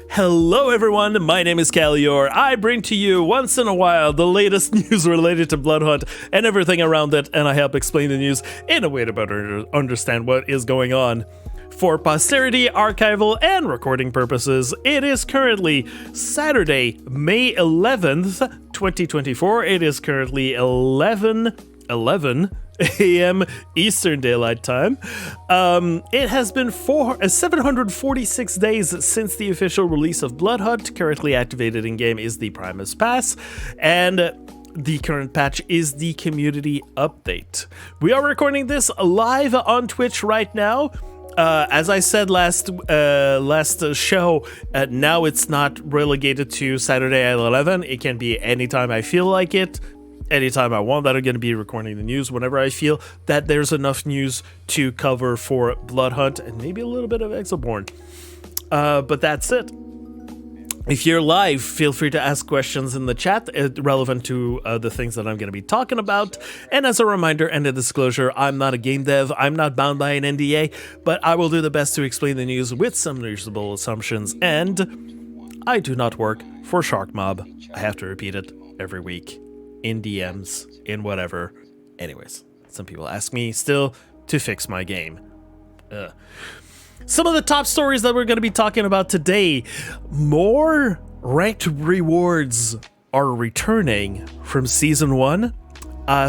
Hello everyone, my name is Khalior. I bring to you once in a while the latest news related to Bloodhunt and everything around it, and I help explain the news in a way to better understand what is going on. For posterity, archival, and recording purposes, it is currently Saturday, May 11th, 2024. It is currently 11 a.m. Eastern Daylight Time. It has been 746 days since the official release of Bloodhunt. Currently activated in-game is the Primus Pass, and the current patch is the community update. We are recording this live on Twitch right now. As I said last show, now it's not relegated to Saturday at 11. It can be anytime I feel like it, anytime I want. That I'm going to be recording the news whenever I feel that there's enough news to cover for Bloodhunt and maybe a little bit of Exoborne. But that's it. If you're live, feel free to ask questions in the chat relevant to the things that I'm going to be talking about. And as a reminder and a disclosure, I'm not a game dev. I'm not bound by an NDA, but I will do the best to explain the news with some reasonable assumptions. And I do not work for Shark Mob. I have to repeat it every week in DMs, in whatever. Anyways, some people ask me still to fix my game. Some of the top stories that we're going to be talking about today. More ranked rewards are returning from Season 1.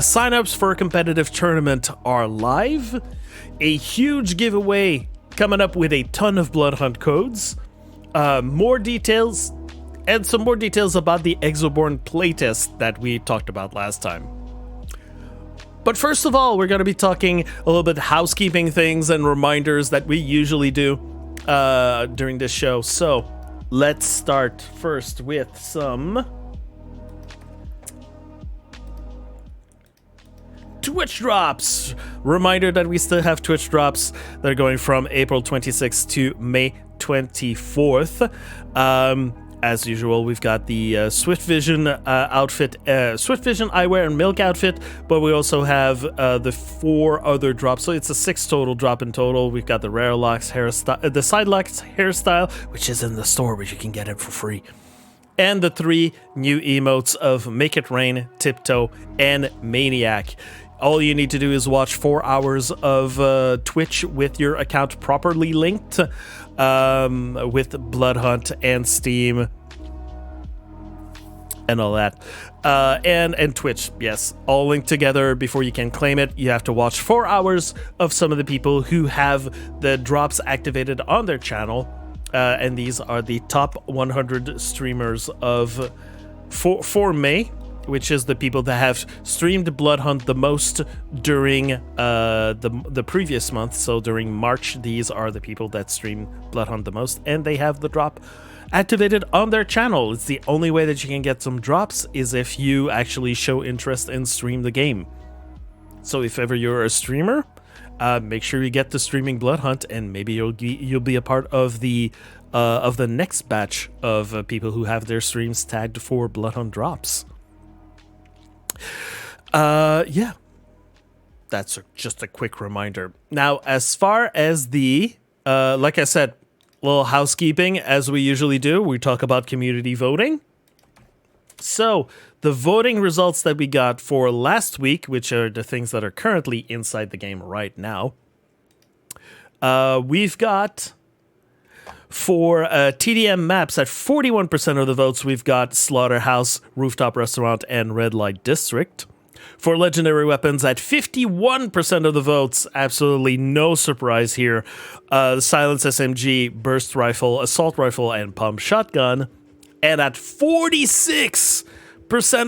Sign-ups for a competitive tournament are live. A huge giveaway coming up with a ton of Bloodhunt codes. More details, and some more details about the Exoborne playtest that we talked about last time. But first of all, we're going to be talking a little bit housekeeping things and reminders that we usually do during this show. So let's start first with some Twitch drops. Reminder that we still have Twitch drops that are going from April 26th to May 24th. As usual, we've got the Swift Vision outfit, Swift Vision eyewear and milk outfit, but we also have the 4 other drops. So it's a 6 total drop in total. We've got the Rare Locks hairstyle, the Side Locks hairstyle, which is in the store, but you can get it for free. And the 3 new emotes of Make It Rain, Tiptoe, and Maniac. All you need to do is watch 4 hours of Twitch with your account properly linked with Bloodhunt and Steam and all that. And Twitch, yes, all linked together before you can claim it. You have to watch 4 hours of some of the people who have the drops activated on their channel. And these are the top 100 streamers of for May, which is the people that have streamed Bloodhunt the most during the previous month. So during March, these are the people that stream Bloodhunt the most, and they have the drop activated on their channel. It's the only way that you can get some drops is if you actually show interest and stream the game. So if ever you're a streamer, make sure you get to streaming Bloodhunt, and maybe you'll be a part of the next batch of people who have their streams tagged for Bloodhunt drops. Yeah, that's just a quick reminder. Now, as far as the, like I said, little housekeeping, as we usually do, we talk about community voting. So, the voting results that we got for last week, which are the things that are currently inside the game right now, we've got for TDM maps at 41% of the votes, we've got Slaughterhouse, Rooftop Restaurant, and Red Light District. For legendary weapons at 51% of the votes, absolutely no surprise here, Silence SMG, Burst Rifle, Assault Rifle, and Pump Shotgun. And at 46%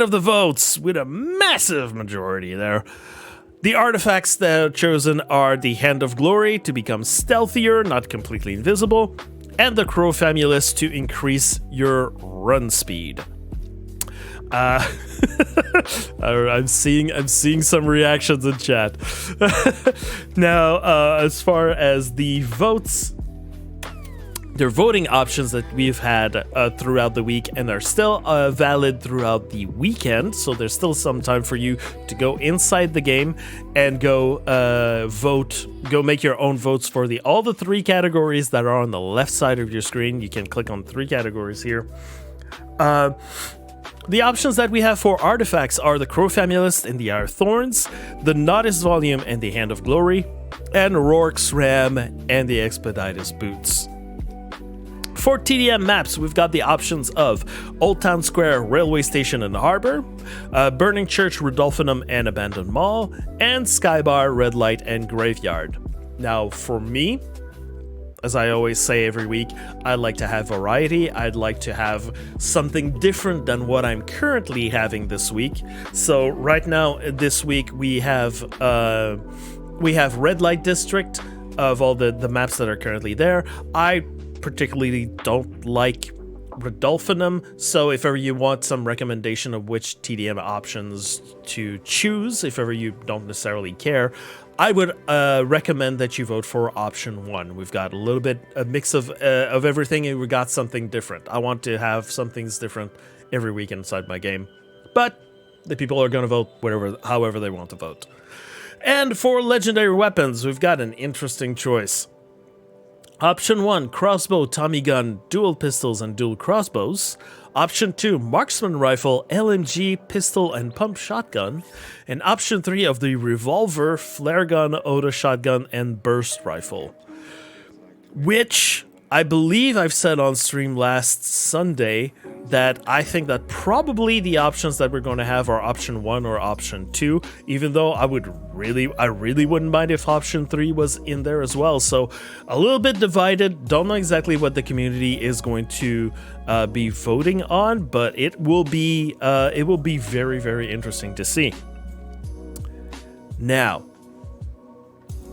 of the votes, with a massive majority there, the artifacts that are chosen are the Hand of Glory to become stealthier, not completely invisible, and the Crow Famulus to increase your run speed. I'm seeing some reactions in chat. Now, as far as the votes they're voting options that we've had throughout the week, and are still valid throughout the weekend. So there's still some time for you to go inside the game and go vote. Go make your own votes for all the 3 categories that are on the left side of your screen. You can click on 3 categories here. The options that we have for artifacts are the Crow Famulist and the Eye of Thorns, the Nodus Volume and the Hand of Glory, and Rourke's Ram and the Expeditus Boots. For TDM maps, we've got the options of Old Town Square, Railway Station and Harbor, Burning Church, Rudolphinum and Abandoned Mall, and Skybar, Red Light and Graveyard. Now, for me, as I always say every week, I'd like to have variety. I'd like to have something different than what I'm currently having this week. So right now, this week, we have Red Light District of all the maps that are currently there. I particularly don't like Rudolphinum, so if ever you want some recommendation of which TDM options to choose, if ever you don't necessarily care, I would recommend that you vote for option 1. We've got a mix of everything, and we got something different. I want to have some things different every week inside my game, but the people are going to vote however they want to vote. And for legendary weapons, we've got an interesting choice. Option 1, crossbow, Tommy gun, dual pistols, and dual crossbows. Option 2, marksman rifle, LMG, pistol, and pump shotgun. And option 3 of the revolver, flare gun, auto shotgun, and burst rifle. Which I believe I've said on stream last Sunday that I think that probably the options that we're going to have are option 1 or option 2, even though I really wouldn't mind if option 3 was in there as well. So a little bit divided, don't know exactly what the community is going to be voting on, but it will be very, very interesting to see. Now,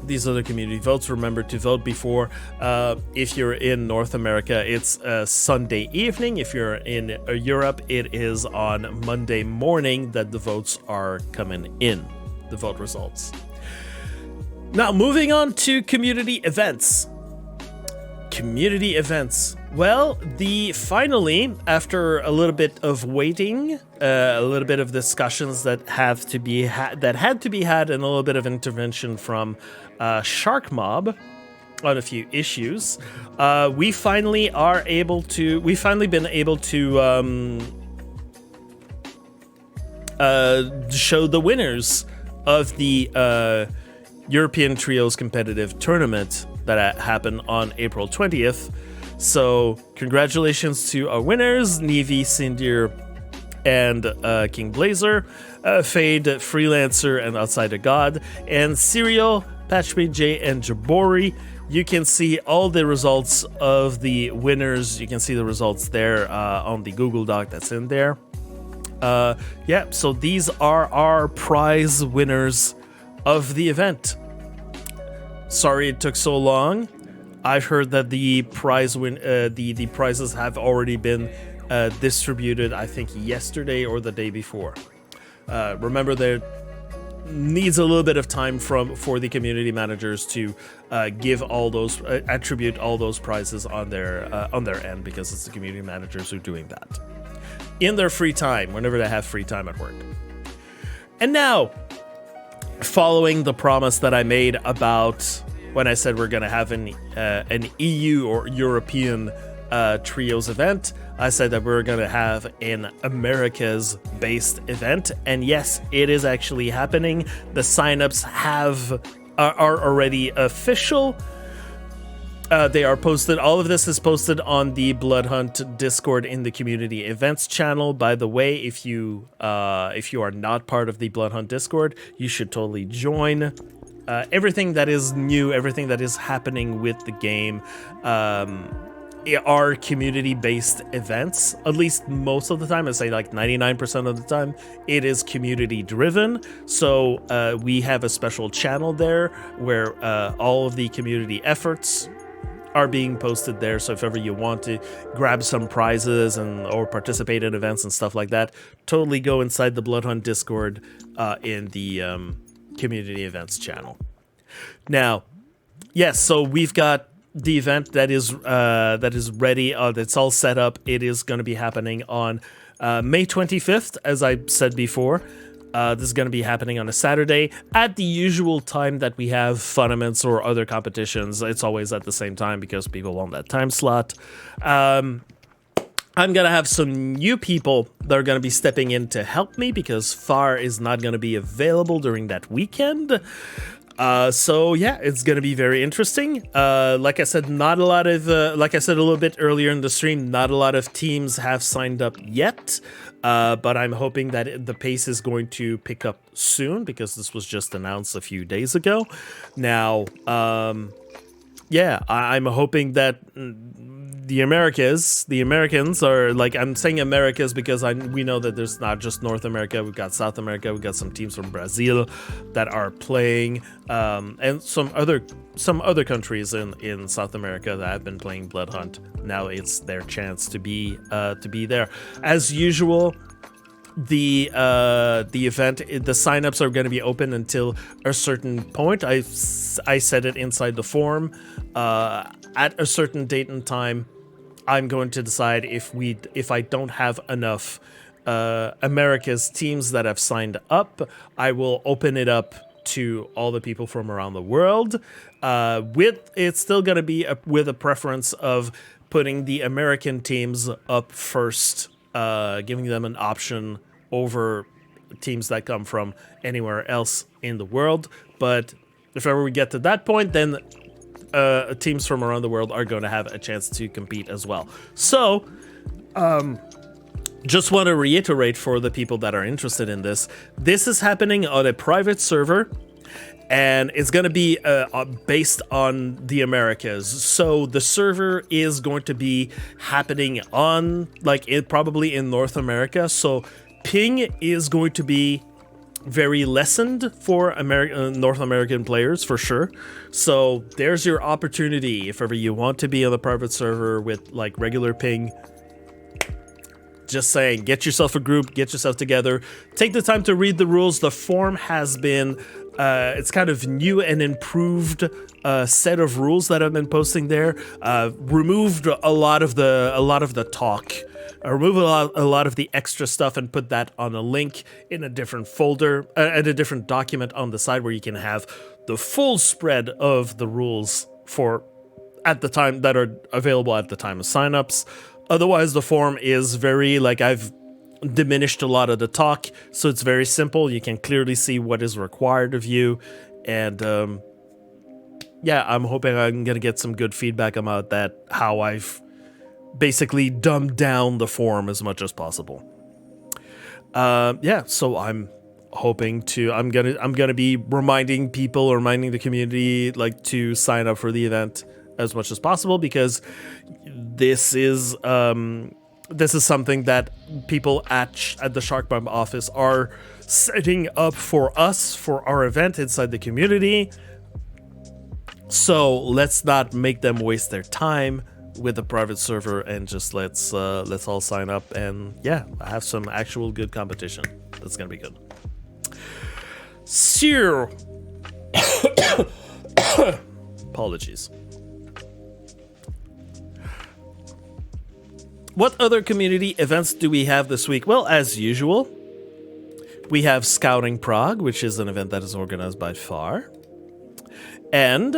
these are the community votes. Remember to vote before. If you're in North America, it's Sunday evening. If you're in Europe, it is on Monday morning that the votes are coming in, the vote results. Now, moving on to community events. Community events. Well, finally, after a little bit of waiting, a little bit of discussions that had to be had, and a little bit of intervention from Shark Mob on a few issues, we've finally been able to show the winners of the European Trios competitive tournament that happened on April 20th. So congratulations to our winners, Nevi, Sindir, and King Blazer, Fade, Freelancer, and Outsider God, and Serial, Patchme J, and Jabori. You can see all the results of the winners. You can see the results there on the Google Doc that's in there. So these are our prize winners of the event. Sorry it took so long. I've heard that the the prizes have already been distributed, I think yesterday or the day before. Remember, there needs a little bit of time for the community managers to give all those attribute all those prizes on their end, because it's the community managers who are doing that in their free time, whenever they have free time at work. And now, following the promise that I made about when I said we're going to have an EU or European Trios event, I said that we're going to have an Americas-based event. And yes, it is actually happening. The signups are already official. They are posted. All of this is posted on the Bloodhunt Discord in the community events channel. By the way, if you are not part of the Bloodhunt Discord, you should totally join. Everything that is new, everything that is happening with the game, are community-based events. At least most of the time, I'd say like 99% of the time, it is community-driven. So we have a special channel there where all of the community efforts are being posted there. So if ever you want to grab some prizes or participate in events and stuff like that, totally go inside the Bloodhunt Discord in the community events channel. Now, yes, so we've got the event that is ready, that's all set up. It is going to be happening on May 25th, as I said before. This is going to be happening on a Saturday at the usual time that we have tournaments or other competitions. It's always at the same time because people want that time slot. I'm going to have some new people that are going to be stepping in to help me because FAR is not going to be available during that weekend. So yeah, it's going to be very interesting. Like I said, not a lot of, like I said a little bit earlier in the stream, not a lot of teams have signed up yet. But I'm hoping that the pace is going to pick up soon because this was just announced a few days ago. Now, yeah, I'm hoping that the Americans are, like, I'm saying Americas because we know that there's not just North America, we've got South America, we've got some teams from Brazil that are playing, and some other countries in South America that have been playing Bloodhunt. Now it's their chance to be there. As usual, the event, the signups are going to be open until a certain point. I said it inside the forum. At a certain date and time, I'm going to decide if I don't have enough America's teams that have signed up, I will open it up to all the people from around the world. It's still going to be with a preference of putting the American teams up first, giving them an option over teams that come from anywhere else in the world. But if ever we get to that point, then teams from around the world are going to have a chance to compete as well. So, just want to reiterate for the people that are interested in this is happening on a private server, and it's going to be based on the Americas. So the server is going to be happening on, probably in North America. So ping is going to be very lessened for North American players, for sure. So there's your opportunity if ever you want to be on the private server with like regular ping. Just saying, get yourself a group, get yourself together, take the time to read the rules. The form has been it's kind of new and improved set of rules that I've been posting there. Removed a lot of the talk. Remove a lot of the extra stuff and put that on a link in a different folder, and a different document on the side where you can have the full spread of the rules for at the time that are available at the time of signups. Otherwise, the form is very, I've diminished a lot of the talk, so it's very simple. You can clearly see what is required of you, and yeah, I'm hoping I'm gonna get some good feedback about that, how I've basically dumbed down the form as much as possible. Yeah, so I'm hoping to, I'm gonna be reminding the community to sign up for the event as much as possible, because this is something that people at the Shark Bomb office are setting up for us for our event inside the community. So let's not make them waste their time with a private server, and just let's all sign up and yeah, have some actual good competition. That's gonna be good. So, apologies. What other community events do we have this week? Well, as usual, we have Scouting Prague, which is an event that is organized by FAR. And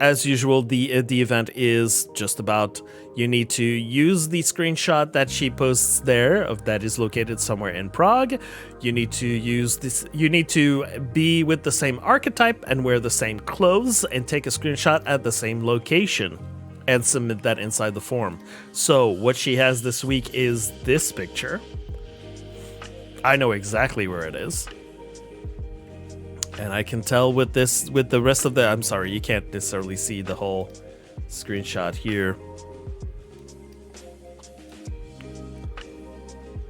as usual, the event is just about, you need to use the screenshot that she posts there that is located somewhere in Prague. You need to use this, you need to be with the same archetype and wear the same clothes and take a screenshot at the same location and submit that inside the form. So what she has this week is this picture. I know exactly where it is. And I can tell with the rest of the, I'm sorry, you can't necessarily see the whole screenshot here.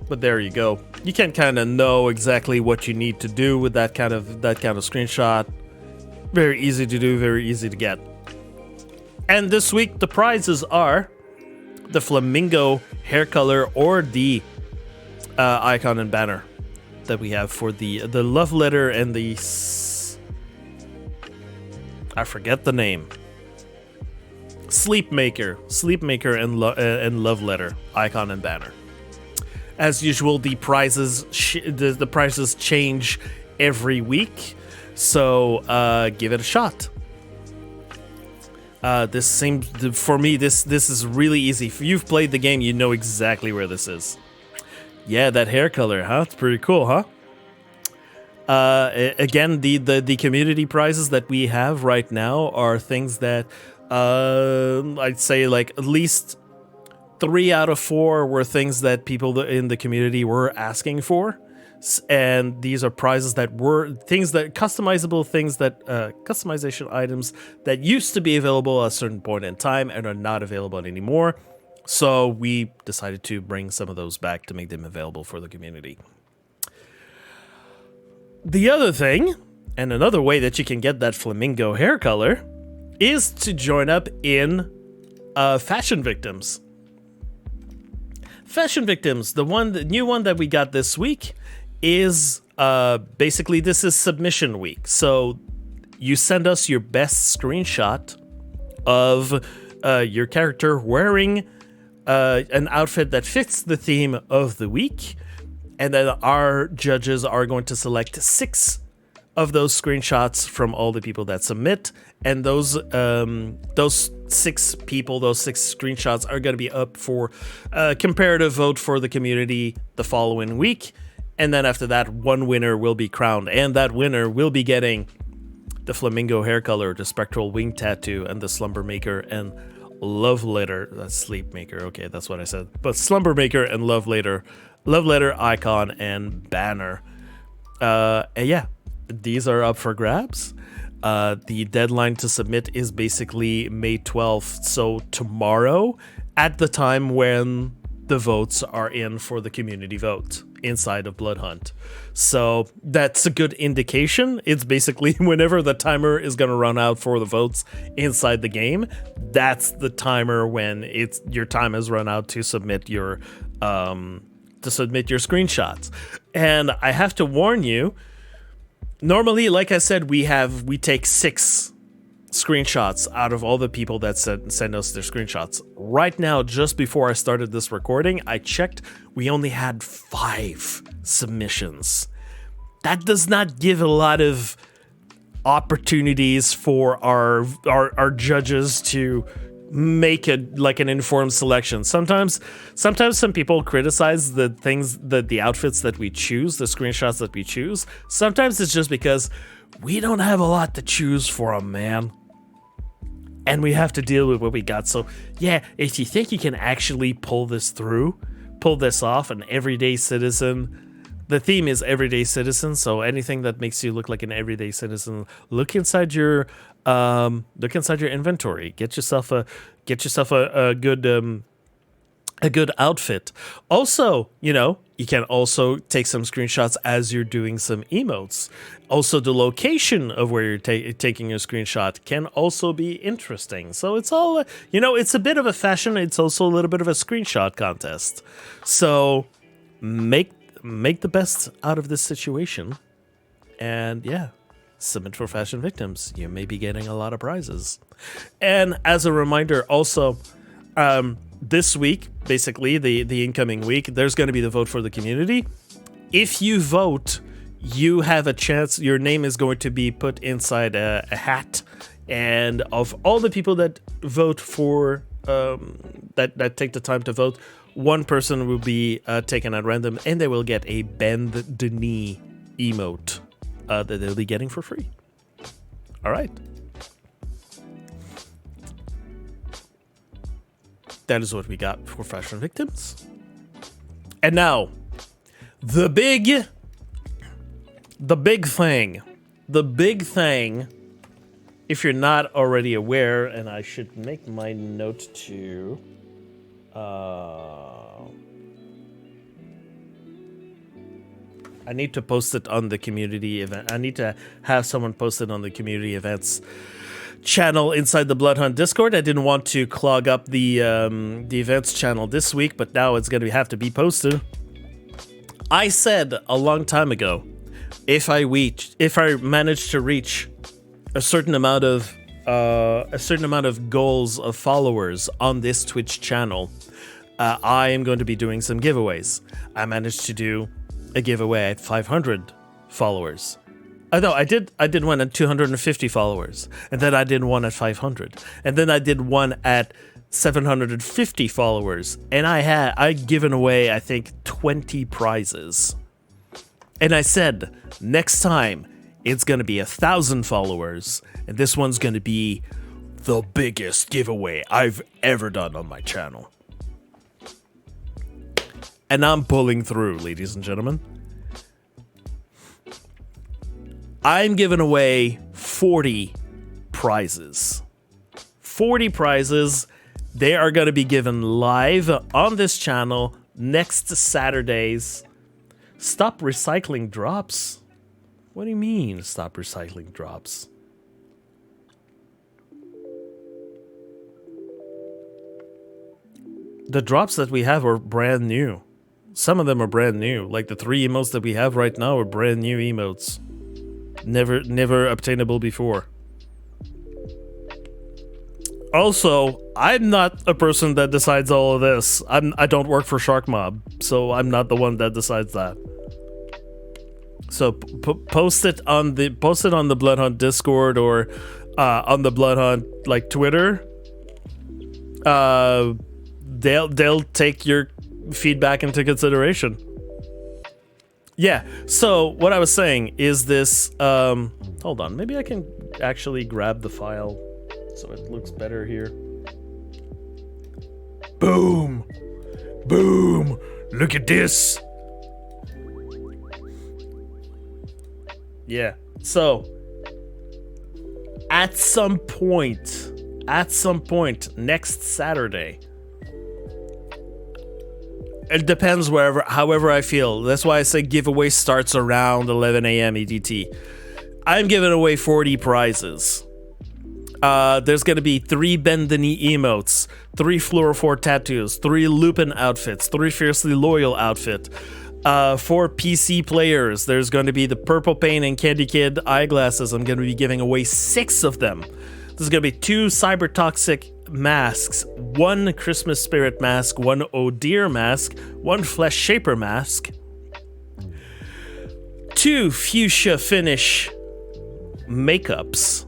But there you go. You can kind of know exactly what you need to do with that kind of screenshot. Very easy to do, very easy to get. And this week, the prizes are the flamingo hair color or the icon and banner that we have for the love letter and the... I forget the name. Sleepmaker, and Love Letter, icon and banner. As usual, the prices the prices change every week, so give it a shot. This seems, for me, this is really easy. If you've played the game, you know exactly where this is. Yeah, that hair color, huh? It's pretty cool, huh? Again, the community prizes that we have right now are things that I'd say like at least 3 out of 4 were things that people in the community were asking for. And these are prizes that were things that customization items that used to be available at a certain point in time and are not available anymore. So we decided to bring some of those back to make them available for the community. The other thing, and another way that you can get that flamingo hair color, is to join up in Fashion Victims. Fashion Victims, the new one that we got this week, is basically, this is submission week. So you send us your best screenshot of your character wearing an outfit that fits the theme of the week, and then our judges are going to select 6 of those screenshots from all the people that submit, and those 6 people, those 6 screenshots are going to be up for a comparative vote for the community the following week. And then after that, one winner will be crowned, and that winner will be getting the flamingo hair color, the spectral wing tattoo, and the slumber maker and love letter. That's sleep maker. Okay, that's what I said. But slumber maker and love letter icon and banner. And yeah, these are up for grabs. The deadline to submit is basically May 12th, so tomorrow, at the time when the votes are in for the community vote inside of Bloodhunt. So that's a good indication. It's basically whenever the timer is going to run out for the votes inside the game, that's the timer when your time has run out to submit your screenshots. And I have to warn you, normally, like I said, we take 6 screenshots out of all the people that send us their screenshots. Right now, just before I started this recording, I checked, we only had 5 submissions. That does not give a lot of opportunities for our judges to make an informed selection. Sometimes some people criticize the outfits that we choose, the screenshots that we choose. Sometimes it's just because we don't have a lot to choose from, man. And we have to deal with what we got. So yeah, if you think you can actually pull this off, an everyday citizen, the theme is everyday citizen. So anything that makes you look like an everyday citizen, look inside your inventory. Get yourself a good outfit. Also, you can also take some screenshots as you're doing some emotes. Also, the location of where you're taking your screenshot can also be interesting. So it's all, it's a bit of a fashion. It's also a little bit of a screenshot contest. So make the best out of this situation. And yeah, submit for Fashion Victims. You may be getting a lot of prizes. And as a reminder, also, this week, basically the incoming week, there's going to be the vote for the community. If you vote, you have a chance. Your name is going to be put inside a hat, and of all the people that vote for that take the time to vote, one person will be taken at random, and they will get a bend the knee emote that they'll be getting for free. All right. That is what we got for Fashion Victims. And now, the big thing. The big thing, if you're not already aware, and I should make my note to... I need to post it on the community event. I need to have someone post it on the community events channel inside the Bloodhunt Discord. I didn't want to clog up the events channel this week, but now it's going to have to be posted. I said a long time ago, if I manage to reach a certain amount of a certain amount of goals of followers on this Twitch channel, I am going to be doing some giveaways. I managed to do a giveaway at 500 followers. No, I did one at 250 followers, and then I did one at 500, and then I did one at 750 followers, and I'd given away, I think, 20 prizes. And I said, next time, it's gonna be 1,000 followers, and this one's gonna be the biggest giveaway I've ever done on my channel. And I'm pulling through, ladies and gentlemen. I'm giving away 40 prizes. 40 prizes. They are going to be given live on this channel next Saturdays. Stop recycling drops. What do you mean, stop recycling drops? The drops that we have are brand new. Some of them are brand new. Like the 3 emotes that we have right now are brand new emotes. Never obtainable before. Also, I'm not a person that decides all of this. I don't work for Shark Mob, so I'm not the one that decides that. So post it on the Bloodhunt Discord or on the Bloodhunt like Twitter. They'll take your feedback into consideration. Yeah, so what I was saying is this, hold on, maybe I can actually grab the file so it looks better here. Boom! Boom! Look at this! Yeah, so, at some point, next Saturday, it depends however I feel. That's why I say giveaway starts around 11 a.m. EDT. I'm giving away 40 prizes. There's going to be 3 Bend the Knee emotes, 3 Fluorophore tattoos, 3 Lupin outfits, 3 Fiercely Loyal outfit. For PC players, there's going to be the Purple Pain and Candy Kid eyeglasses. I'm going to be giving away 6 of them. There's going to be 2 Cyber Toxic masks, 1 Christmas Spirit mask, 1 Oh Dear mask, 1 Flesh Shaper mask, 2 Fuchsia Finish makeups,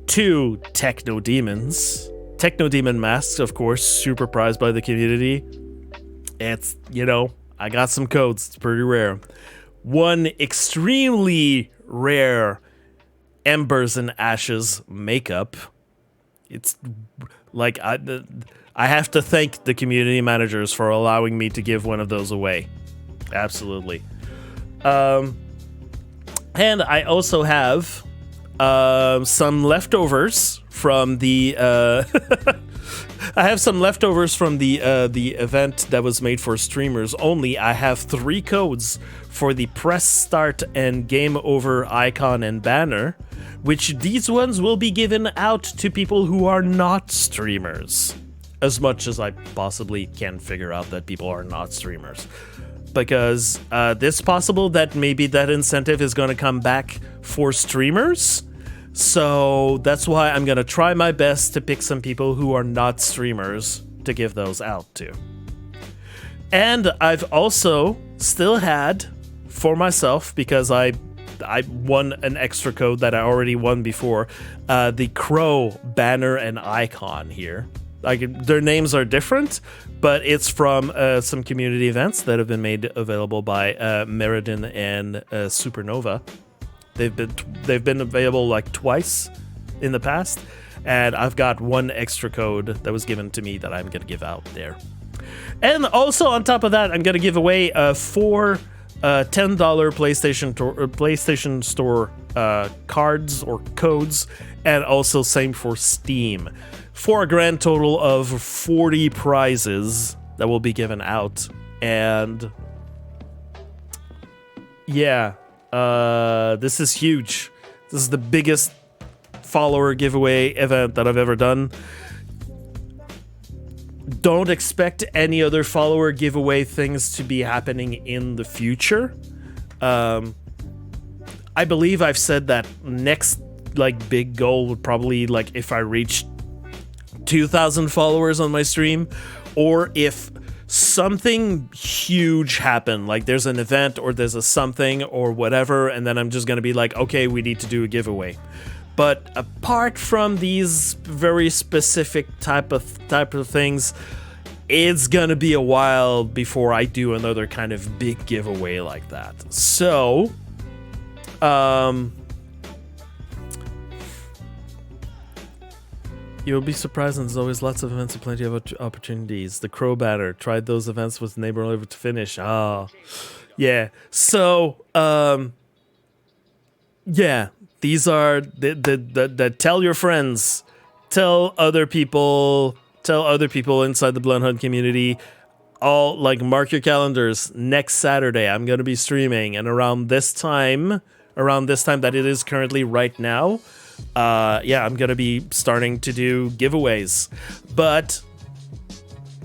2 Techno Demons. Techno Demon masks, of course, super prized by the community. It's, you know, I got some codes, it's pretty rare. 1 extremely rare Embers and Ashes makeup. It's like I have to thank the community managers for allowing me to give one of those away. Absolutely. And I also have some leftovers from the I have some leftovers from the event that was made for streamers only. I have 3 codes for the press start and game over icon and banner, which these ones will be given out to people who are not streamers. As much as I possibly can figure out that people are not streamers. Because it's possible that maybe that incentive is going to come back for streamers. So that's why I'm going to try my best to pick some people who are not streamers to give those out to. And I've also still had for myself, because I won an extra code that I already won before, the Crow banner and icon here. Like, their names are different, but it's from some community events that have been made available by Meriden and Supernova. They've been available like twice in the past, and I've got 1 extra code that was given to me that I'm gonna give out there. And also on top of that, I'm gonna give away 4 $10 PlayStation Store cards or codes, and also same for Steam, for a grand total of 40 prizes that will be given out. And yeah, this is huge. This is the biggest follower giveaway event that I've ever done. Don't expect any other follower giveaway things to be happening in the future. I believe I've said that next like big goal would probably like if I reach 2,000 followers on my stream, or if something huge happened, like there's an event or there's a something or whatever, and then I'm just gonna be like, okay, we need to do a giveaway. But apart from these very specific type of things, it's gonna be a while before I do another kind of big giveaway like that. So you'll be surprised, and there's always lots of events and plenty of opportunities. The Crow Banner, tried those events with neighbor over to finish. Ah, yeah. So, yeah, these are the tell your friends, tell other people inside the Bloodhunt community. All like mark your calendars. Next Saturday, I'm gonna be streaming, and around this time that it is currently right now. Yeah, I'm gonna be starting to do giveaways, but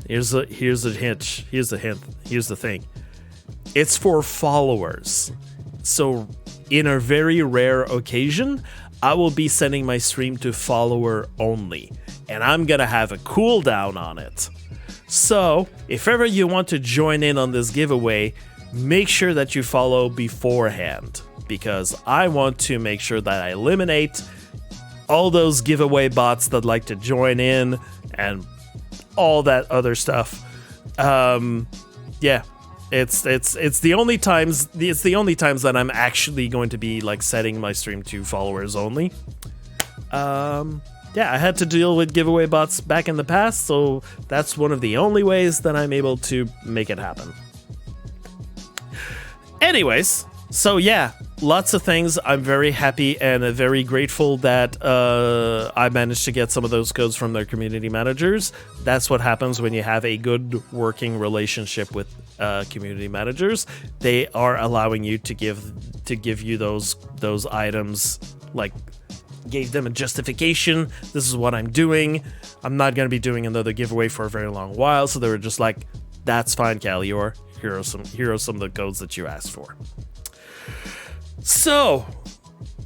here's a hint. Here's the thing. It's for followers. So, in a very rare occasion, I will be sending my stream to follower only, and I'm gonna have a cooldown on it. So, if ever you want to join in on this giveaway, make sure that you follow beforehand, because I want to make sure that I eliminate all those giveaway bots that like to join in and all that other stuff. Yeah, it's the only times that I'm actually going to be like setting my stream to followers only. Yeah, I had to deal with giveaway bots back in the past, so that's one of the only ways that I'm able to make it happen. Anyways, so yeah, lots of things. I'm very happy and very grateful that I managed to get some of those codes from their community managers. That's what happens when you have a good working relationship with community managers. They are allowing you to give you those items, like gave them a justification. This is what I'm doing. I'm not going to be doing another giveaway for a very long while, so they were just like, that's fine, Khalior. Here are some of the codes that you asked for. So,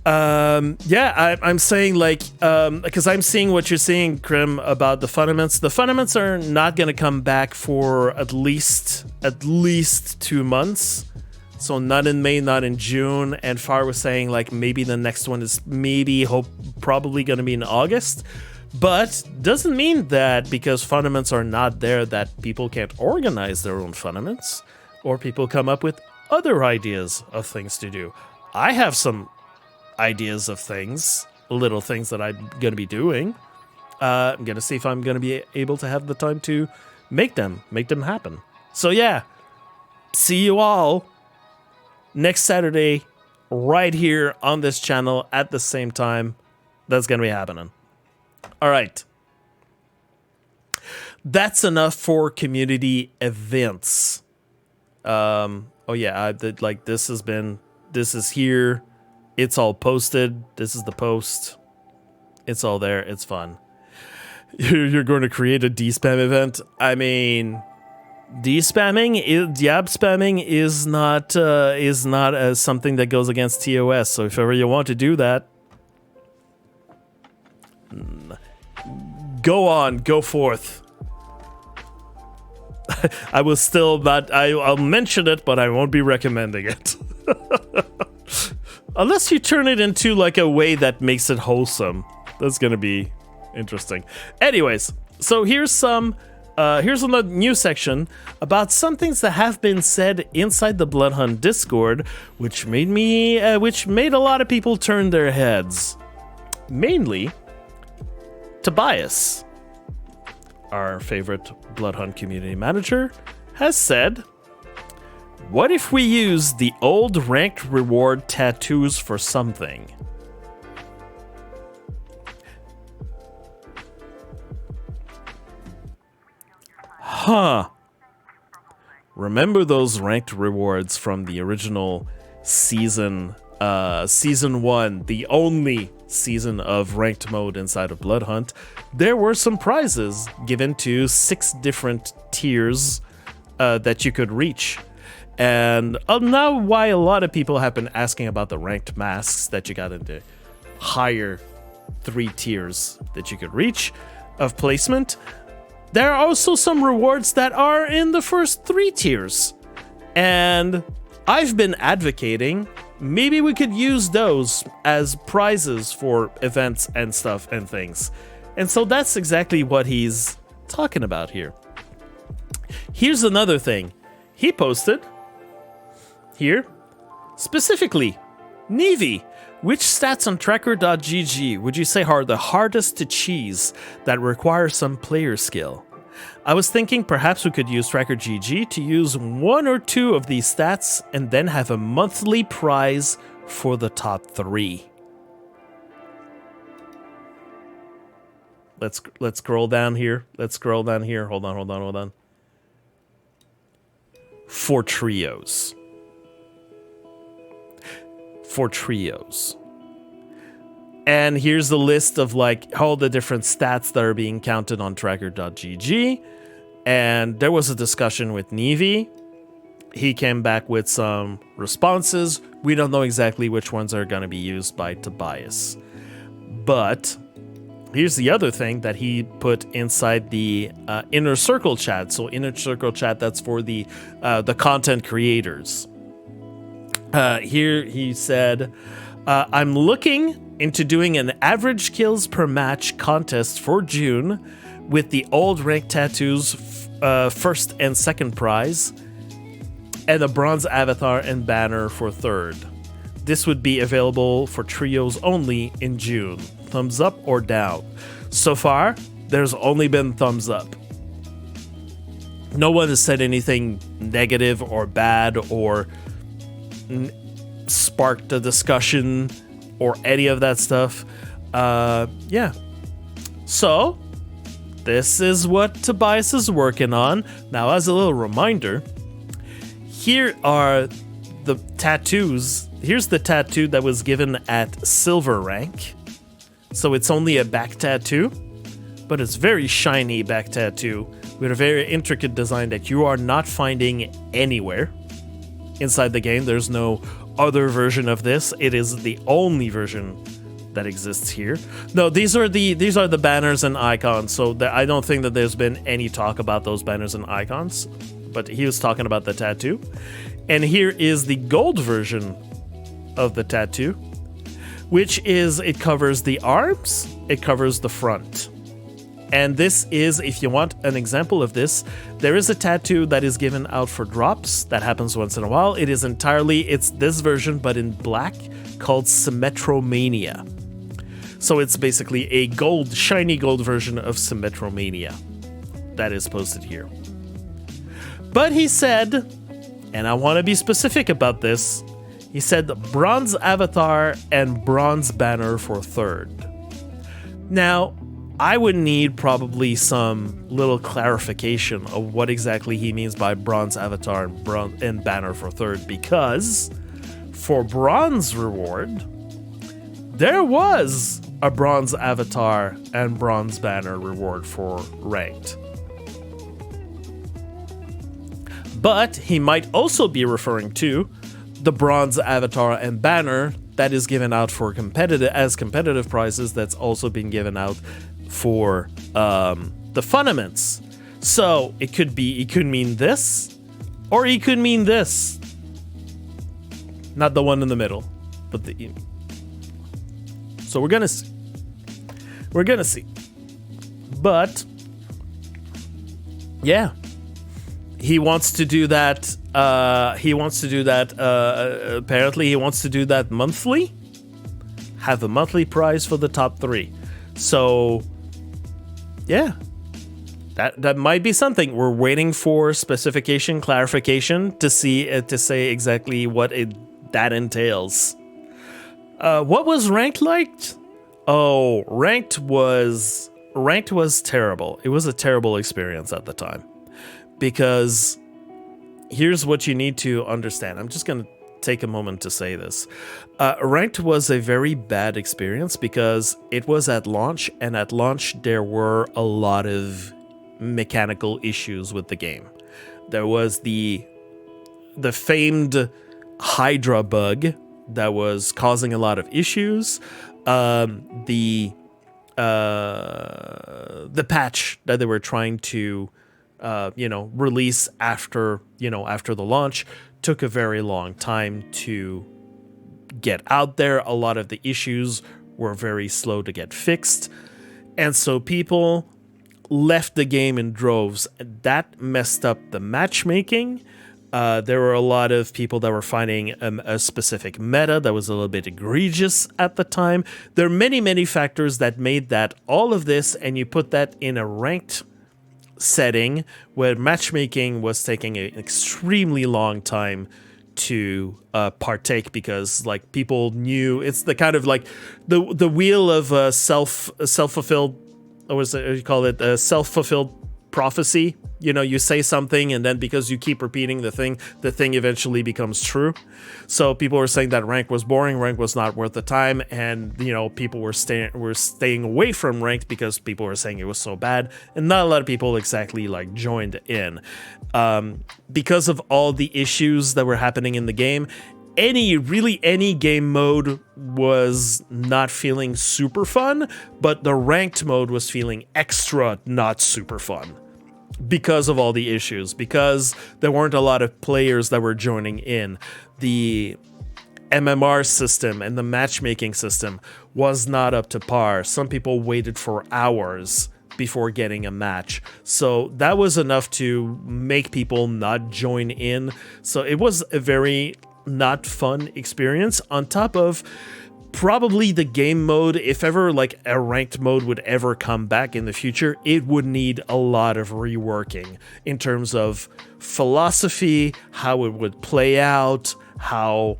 yeah, I'm saying like, because I'm seeing what you're saying, Krim, about the fundaments. The fundaments are not going to come back for at least 2 months. So not in May, not in June. And Far was saying like maybe the next one is probably going to be in August. But doesn't mean that because fundaments are not there that people can't organize their own fundaments, or people come up with other ideas of things to do. I have some ideas of things, little things that I'm going to be doing. I'm going to see if I'm going to be able to have the time to make them happen. So yeah, see you all next Saturday right here on this channel at the same time. That's going to be happening. All right. That's enough for community events. Oh yeah, this is here. It's all posted. This is the post. It's all there. It's fun. You're going to create a D-spam event? I mean, Yab spamming is not something that goes against TOS. So if ever you want to do that, go on, go forth. I will still not. I'll mention it, but I won't be recommending it. Unless you turn it into like a way that makes it wholesome. That's gonna be interesting. Anyways, so here's a new section about some things that have been said inside the Bloodhunt Discord, which made a lot of people turn their heads. Mainly Tobias, our favorite Bloodhunt community manager, has said, what if we use the old ranked reward tattoos for something? Huh. Remember those ranked rewards from the original season 1, the only season of ranked mode inside of Bloodhunt? There were some prizes given to 6 different tiers that you could reach. And now why a lot of people have been asking about the ranked masks that you got into. higher 3 tiers that you could reach of placement. There are also some rewards that are in the first 3 tiers. And I've been advocating maybe we could use those as prizes for events and stuff and things. And so that's exactly what he's talking about here. Here's another thing. He posted here, specifically, Navy, which stats on tracker.gg would you say are the hardest to cheese that require some player skill? I was thinking perhaps we could use tracker.gg to use 1 or 2 of these stats and then have a monthly prize for the top 3. Let's scroll down here. Hold on. For trios. And here's the list of like all the different stats that are being counted on tracker.gg. And there was a discussion with Nevi. He came back with some responses. We don't know exactly which ones are going to be used by Tobias. But here's the other thing that he put inside the inner circle chat. So inner circle chat, that's for the content creators. Here he said, I'm looking into doing an average kills per match contest for June with the old rank tattoos first and second prize and a bronze avatar and banner for third. This would be available for trios only in June. Thumbs up or down? So far, there's only been thumbs up. No one has said anything negative or bad or sparked a discussion or any of that stuff. Yeah. So, this is what Tobias is working on. Now, as a little reminder, here are the tattoos. Here's the tattoo that was given at silver rank. So it's only a back tattoo, but it's very shiny back tattoo with a very intricate design that you are not finding anywhere inside the game. There's no other version of this. It is the only version that exists here. No, these are the banners and icons. So I don't think that there's been any talk about those banners and icons, but he was talking about the tattoo. And here is the gold version of the tattoo, which is, it covers the arms, it covers the front. And this is, if you want an example of this, there is a tattoo that is given out for drops that happens once in a while. It's this version, but in black, called Symmetromania. So it's basically a gold, shiny gold version of Symmetromania that is posted here. But he said, and I want to be specific about this, he said bronze avatar and bronze banner for third. Now, I would need probably some little clarification of what exactly he means by bronze avatar and banner for third, because for bronze reward, there was a bronze avatar and bronze banner reward for ranked. But he might also be referring to the bronze avatar and banner that is given out for competitive prizes that's also been given out for the fundaments. So it could mean this, or he could mean this. Not the one in the middle, but so we're gonna see. But yeah, he wants to do that. Apparently, he wants to do that monthly. Have a monthly prize for the top 3. So, yeah, that might be something. We're waiting for clarification to say exactly what that entails. What was ranked like? Oh, ranked was terrible. It was a terrible experience at the time. Because here's what you need to understand. I'm just going to take a moment to say this. Ranked was a very bad experience because it was at launch, and at launch there were a lot of mechanical issues with the game. There was the famed Hydra bug that was causing a lot of issues. The patch that they were trying to release after the launch took a very long time to get out there. A lot of the issues were very slow to get fixed, and so people left the game in droves. That messed up the matchmaking. There were a lot of people that were finding a specific meta that was a little bit egregious at the time. There are many, many factors that made that all of this, and you put that in a ranked setting where matchmaking was taking an extremely long time to partake, because like people knew it's the kind of like the wheel of self-fulfilled, or was it, you call it self-fulfilled prophecy. You say something, and then because you keep repeating the thing eventually becomes true. So people were saying that rank was boring, rank was not worth the time, and people were staying away from ranked because people were saying it was so bad, and not a lot of people exactly like joined in. Because of all the issues that were happening in the game, any game mode was not feeling super fun, but the ranked mode was feeling extra not super fun because of all the issues, because there weren't a lot of players that were joining in. The MMR system and the matchmaking system was not up to par. Some people waited for hours before getting a match. So that was enough to make people not join in. So it was a very not fun experience, on top of probably the game mode. If ever like a ranked mode would ever come back in the future, it would need a lot of reworking in terms of philosophy, how it would play out, how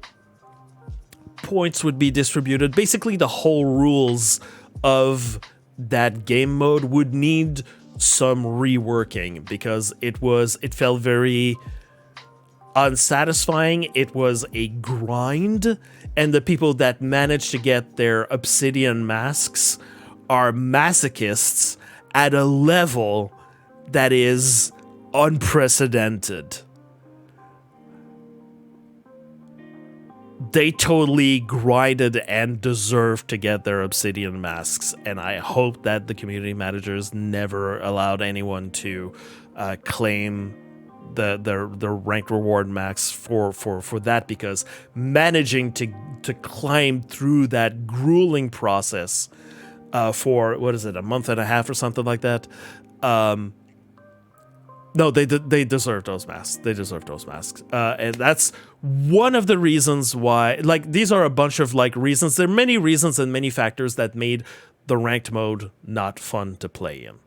points would be distributed. Basically the whole rules of that game mode would need some reworking, because it felt very unsatisfying. It was a grind, and the people that managed to get their obsidian masks are masochists at a level that is unprecedented. They totally grinded and deserved to get their obsidian masks, and I hope that the community managers never allowed anyone to claim the ranked reward max for that, because managing to climb through that grueling process for what is it, a month and a half or something like that. No, they deserve those masks. They deserve those masks, and that's one of the reasons why. Like, these are a bunch of like reasons. There are many reasons and many factors that made the ranked mode not fun to play in.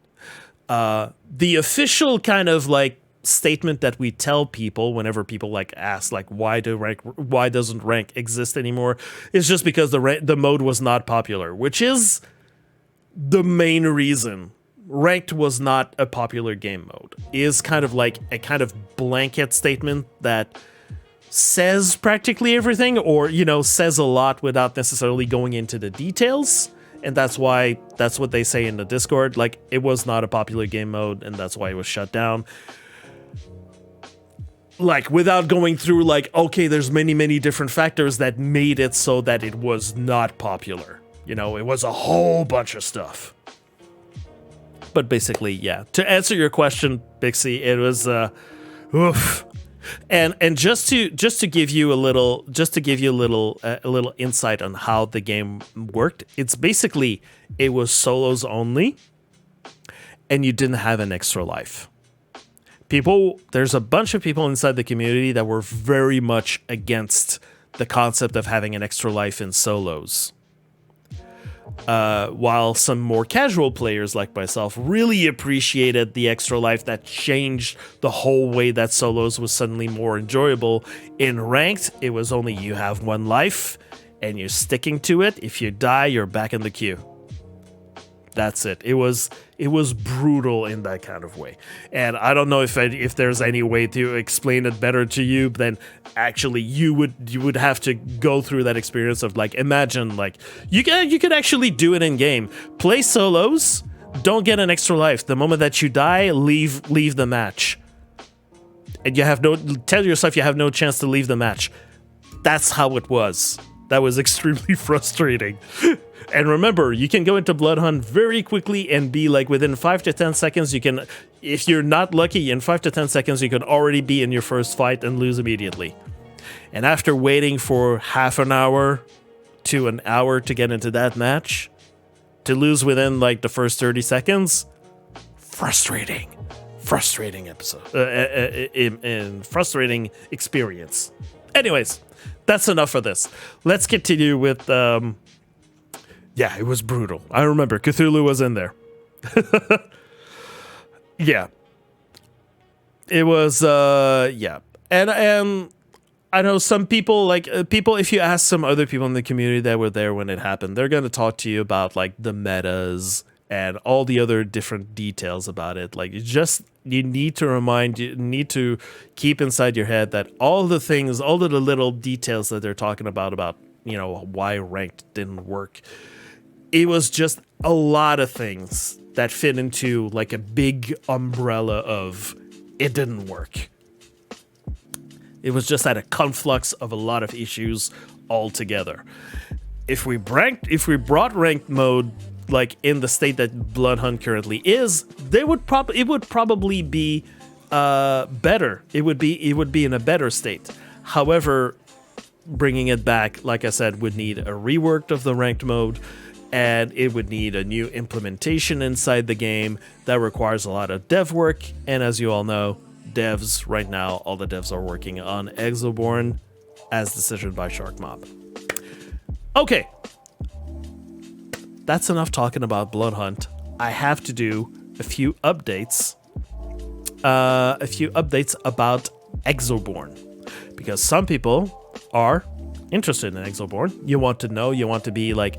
The official kind of like statement that we tell people whenever people like ask like why doesn't rank exist anymore is just because the mode was not popular, which is the main reason. Ranked was not a popular game mode is kind of like a kind of blanket statement that says practically everything, or says a lot without necessarily going into the details. And that's what they say in the Discord, like it was not a popular game mode and that's why it was shut down. Like, without going through like, okay, there's many different factors that made it so that it was not popular. It was a whole bunch of stuff. But basically, yeah. To answer your question, Bixie, it was oof. And just to give you a little insight on how the game worked, it's basically it was solos only, and you didn't have an extra life. There's a bunch of people inside the community that were very much against the concept of having an extra life in solos. While some more casual players like myself really appreciated the extra life that changed the whole way that solos was suddenly more enjoyable. In ranked, it was only you have one life and you're sticking to it. If you die, you're back in the queue. That's it. It was brutal in that kind of way. And I don't know if there's any way to explain it better to you than actually you would have to go through that experience of like, imagine like you could actually do it in game. Play solos, don't get an extra life. The moment that you die, leave the match. And tell yourself you have no chance to leave the match. That's how it was. That was extremely frustrating. And remember, you can go into Bloodhunt very quickly and be like within 5 to 10 seconds, you can, if you're not lucky, in 5 to 10 seconds, you can already be in your first fight and lose immediately. And after waiting for half an hour to an hour to get into that match, to lose within like the first 30 seconds, frustrating episode, and frustrating experience. Anyways, that's enough of this. Let's continue with, yeah, it was brutal. I remember Cthulhu was in there. Yeah. It was, yeah. And I know some people, like, if you ask some other people in the community that were there when it happened, they're going to talk to you about, like, the metas and all the other different details about it. Like, you need to keep inside your head that all the things, all of the little details that they're talking about, you know, why ranked didn't work. It was just a lot of things that fit into like a big umbrella of it didn't work. It was just at a conflux of a lot of issues all together. If we brought ranked mode like in the state that Bloodhunt currently is, it would probably be better. It would be in a better state. However, bringing it back, like I said, would need a rework of the ranked mode, and it would need a new implementation inside the game that requires a lot of dev work. And as you all know, devs right now, all the devs are working on Exoborne as decisioned by SharkMob. Okay. That's enough talking about Bloodhunt. I have to do a few updates. About Exoborne. Because some people are interested in Exoborne. You want to be like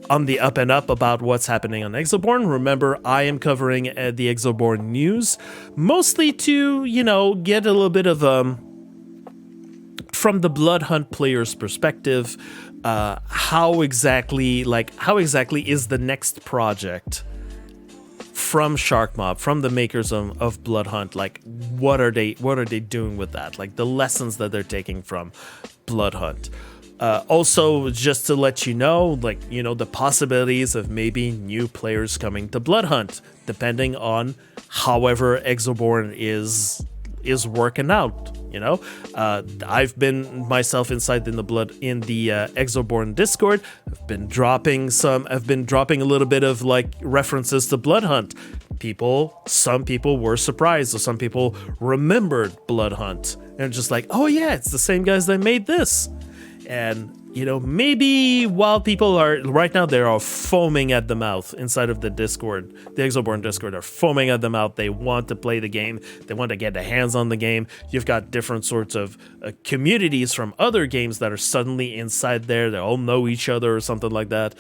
on the up and up about what's happening on Exoborne. Remember, I am covering the Exoborne news, mostly to, you know, get a little bit of from the Bloodhunt player's perspective, how exactly is the next project from SharkMob, from the makers of Bloodhunt, like what are they doing with that, like the lessons that they're taking from Bloodhunt. Also, just to let you know, like, you know, the possibilities of maybe new players coming to Bloodhunt, depending on however Exoborne is working out. You know, I've been myself inside in the Exoborne Discord. I've been dropping a little bit of like references to Bloodhunt. Some people were surprised, or some people remembered Bloodhunt and just like, oh yeah, it's the same guys that made this. And, you know, maybe while people are right now, they are foaming at the mouth inside of the Discord, the Exoborne Discord are foaming at the mouth. They want to play the game. They want to get their hands on the game. You've got different sorts of communities from other games that are suddenly inside there. They all know each other or something like that.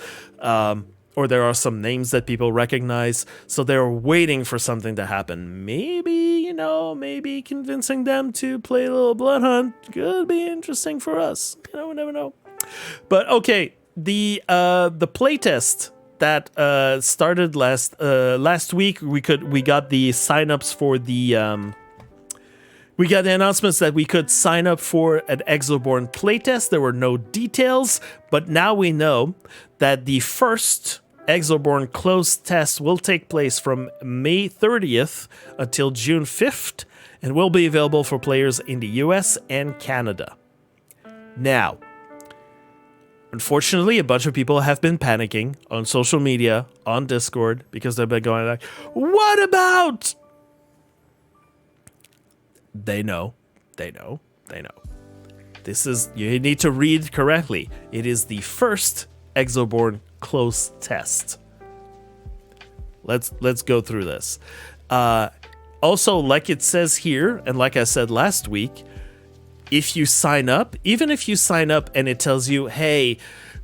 Or there are some names that people recognize. So they're waiting for something to happen. Maybe convincing them to play a little Bloodhunt could be interesting for us. You know, we never know. But okay, the playtest that started last week, we got the signups for the we got the announcements that we could sign up for an Exoborne playtest. There were no details, but now we know that the first Exoborne closed test will take place from May 30th until June 5th and will be available for players in the US and Canada. Now, unfortunately, a bunch of people have been panicking on social media, on Discord, because they've been going like, what about? They know. This is, you need to read correctly. It is the first Exoborne close test. Let's go through this. Also, like it says here, and like I said last week, if you sign up, even if you sign up and it tells you, hey,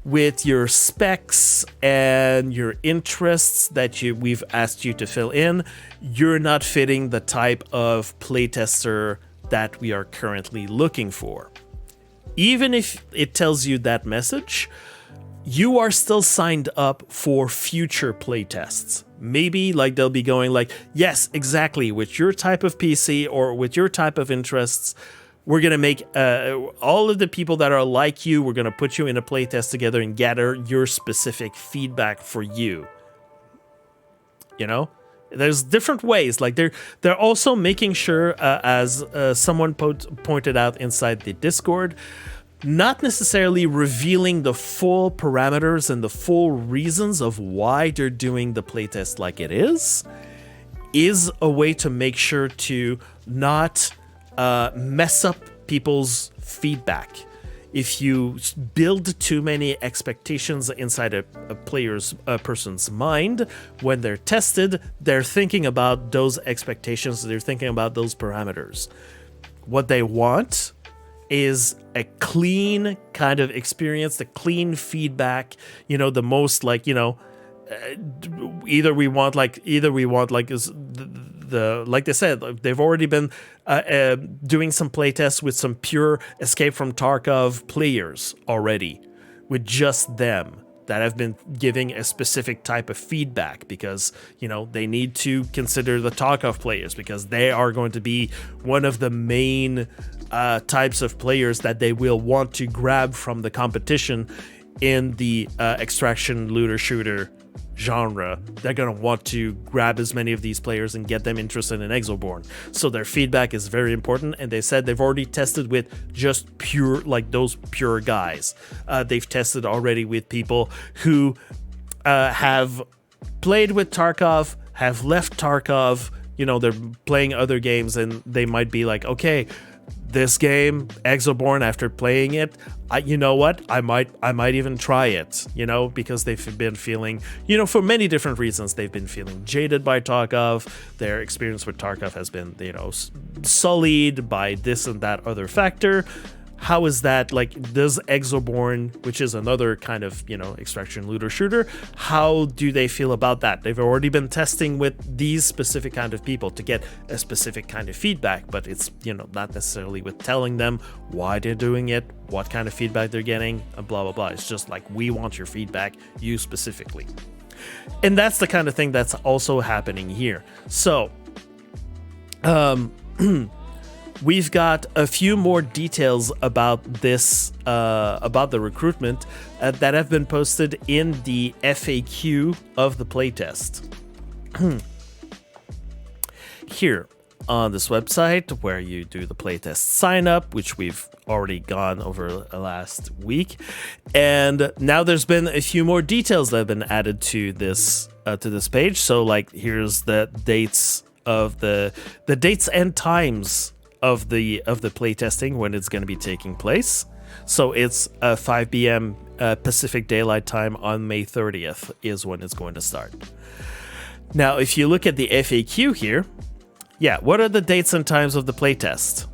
with your specs and your interests that we've asked you to fill in, you're not fitting the type of playtester that we are currently looking for. Even if it tells you that message, you are still signed up for future playtests. Maybe like they'll be going like, yes, exactly, with your type of PC or with your type of interests, we're going to make all of the people that are like you, we're going to put you in a playtest together and gather your specific feedback for you. You know, there's different ways. Like they're also making sure, as someone pointed out inside the Discord, not necessarily revealing the full parameters and the full reasons of why they're doing the playtest like it is a way to make sure to not mess up people's feedback. If you build too many expectations inside a person's mind, when they're tested, they're thinking about those expectations, they're thinking about those parameters. What they want is a clean kind of experience, the clean feedback, you know, the most like, you know, either we want like is the like they said, they've already been doing some playtests with some pure Escape from Tarkov players already, with just them that have been giving a specific type of feedback, because, you know, they need to consider the Tarkov players because they are going to be one of the main types of players that they will want to grab from the competition in the extraction looter shooter genre. They're going to want to grab as many of these players and get them interested in Exoborne. So their feedback is very important, and they said they've already tested with just pure, like those pure guys. They've tested already with people who have played with Tarkov, have left Tarkov, you know, they're playing other games, and they might be like, okay, this game, Exoborne, after playing it, you know what? I might even try it, you know, because they've been feeling, you know, for many different reasons, they've been feeling jaded by Tarkov. Their experience with Tarkov has been, you know, sullied by this and that other factor. How is that, like, does Exoborne, which is another kind of, you know, extraction looter shooter, how do they feel about that? They've already been testing with these specific kind of people to get a specific kind of feedback, but it's, you know, not necessarily with telling them why they're doing it, what kind of feedback they're getting, and blah, blah, blah. It's just like, we want your feedback, you specifically. And that's the kind of thing that's also happening here. So, we've got a few more details about this, about the recruitment that have been posted in the FAQ of the playtest. Here on this website where you do the playtest sign up, which we've already gone over last week. And now there's been a few more details that have been added to this page. So like, here's the dates of the dates and times of the playtesting when it's going to be taking place. So it's 5 p.m. Pacific Daylight Time on May 30th is when it's going to start. Now, if you look at the FAQ here, yeah, what are the dates and times of the playtest?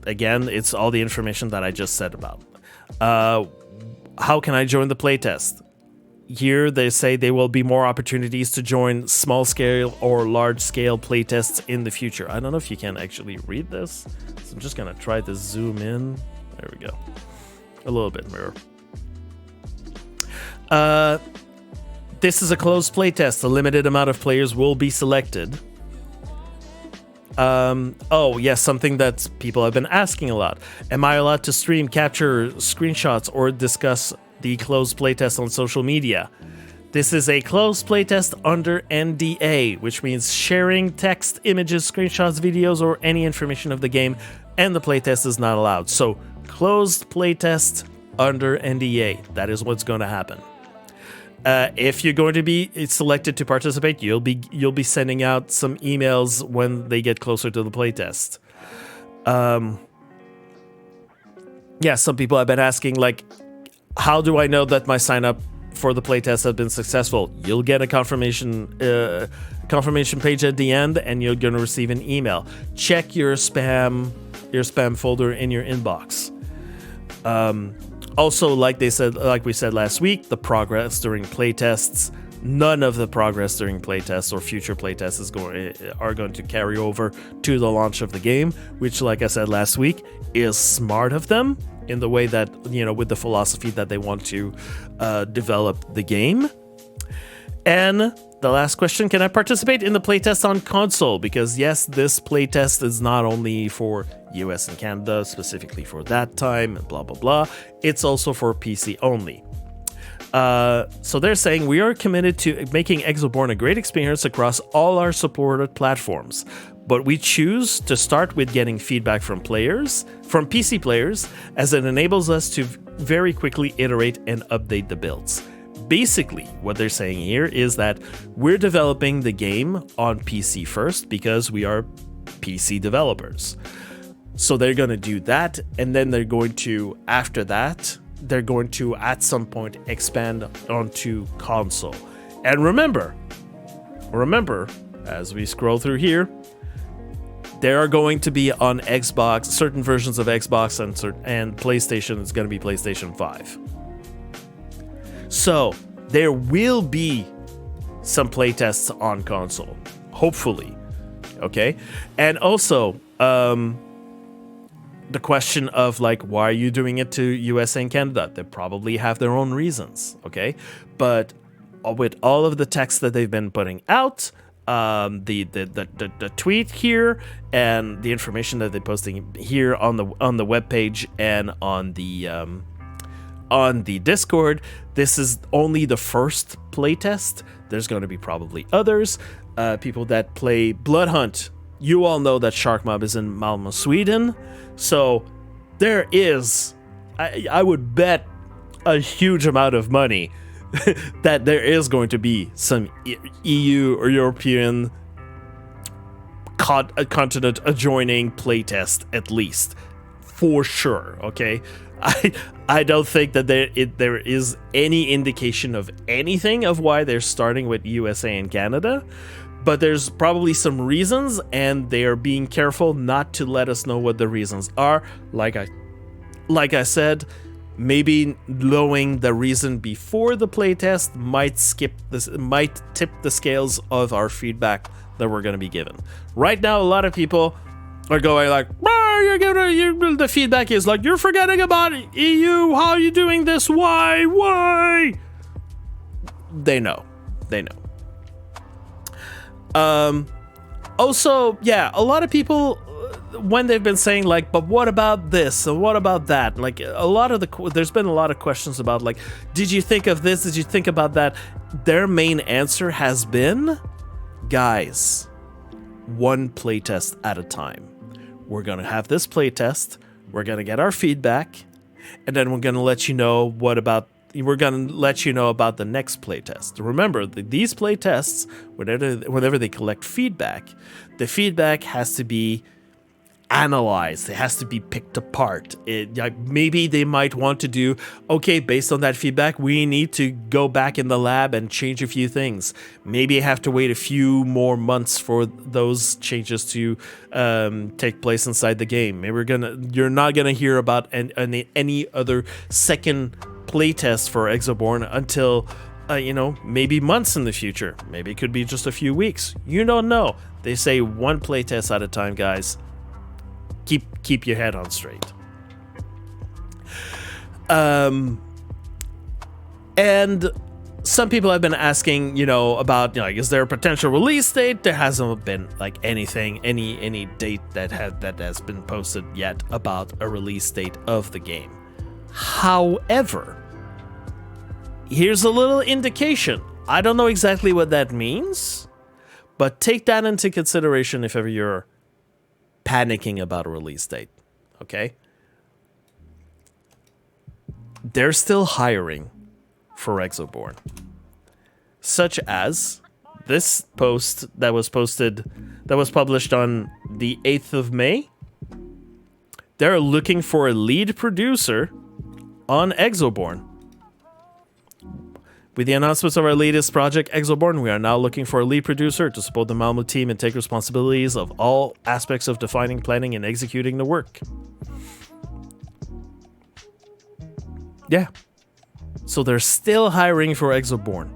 Again, it's all the information that I just said about. How can I join the playtest? Here they say there will be more opportunities to join small-scale or large-scale playtests in the future. I don't know if you can actually read this, so I'm just going to try to zoom in. There we go. A little bit more. This is a closed playtest. A limited amount of players will be selected. Oh, yes, something that people have been asking a lot. Am I allowed to stream, capture screenshots, or discuss the closed playtest on social media? This is a closed playtest under NDA, which means sharing text, images, screenshots, videos, or any information of the game, and the playtest is not allowed. So, closed playtest under NDA. That is what's going to happen. If you're going to be selected to participate, you'll be sending out some emails when they get closer to the playtest. Yeah, some people have been asking, like, how do I know that my sign up for the playtest has been successful? You'll get a confirmation page at the end, and you're going to receive an email. Check your spam folder in your inbox. Also, like we said last week, the progress during playtests, none of the progress during playtests or future playtests are going to carry over to the launch of the game, which, like I said last week, is smart of them in the way that, you know, with the philosophy that they want to develop the game. And The last question, can I participate in the playtest on console? Because yes, this playtest is not only for US and Canada, specifically for that time, blah, blah, blah. It's also for PC only. So they're saying we are committed to making Exoborne a great experience across all our supported platforms. But we choose to start with getting feedback from PC players, as it enables us to very quickly iterate and update the builds. Basically, what they're saying here is that we're developing the game on PC first because we are PC developers. So they're going to do that, and then they're going to, after that, they're going to at some point expand onto console. And remember, as we scroll through here, they are going to be on Xbox, certain versions of Xbox, and PlayStation is going to be PlayStation 5. So there will be some playtests on console, hopefully. Okay, and also the question of like, why are you doing it to USA and Canada? They probably have their own reasons. Okay, but with all of the text that they've been putting out, the tweet here and the information that they're posting here on the webpage and on the Discord, this is only the first playtest. There's going to be probably others. People that play Bloodhunt, you all know that Shark Mob is in Malmö, Sweden. So there is, I would bet a huge amount of money that there is going to be some EU or European continent adjoining playtest, at least, for sure. Okay, I don't think that there is any indication of anything of why they're starting with USA and Canada, but there's probably some reasons, and they are being careful not to let us know what the reasons are. Like I said, maybe knowing the reason before the playtest might tip the scales of our feedback that we're going to be given. Right now, a lot of people are going like, the feedback is like, you're forgetting about EU. How are you doing this? Why? They know. Also, yeah, a lot of people, when they've been saying like, but what about this and what about that? Like there's been a lot of questions about like, did you think of this? Did you think about that? Their main answer has been, guys, one playtest at a time. We're going to have this playtest. We're going to get our feedback, and then we're going to let you know about the next playtest. Remember, these playtests, whenever they collect feedback, the feedback has to be analyzed. It has to be picked apart. Maybe they might want to do, okay, based on that feedback, we need to go back in the lab and change a few things. Maybe I have to wait a few more months for those changes to take place inside the game. Maybe you're not gonna hear about any other second playtest for Exoborne until maybe months in the future. Maybe it could be just a few weeks. You don't know. They say one playtest at a time, guys. Keep your head on straight. And some people have been asking, about, is there a potential release date? There hasn't been like any date that has been posted yet about a release date of the game. However, here's a little indication. I don't know exactly what that means, but take that into consideration if ever you're panicking about a release date. Okay? They're still hiring for Exoborne. Such as this post that was published on the 8th of May. They're looking for a lead producer on Exoborne. With the announcements of our latest project, Exoborne, we are now looking for a lead producer to support the Malmö team and take responsibilities of all aspects of defining, planning, and executing the work. Yeah. So they're still hiring for Exoborne.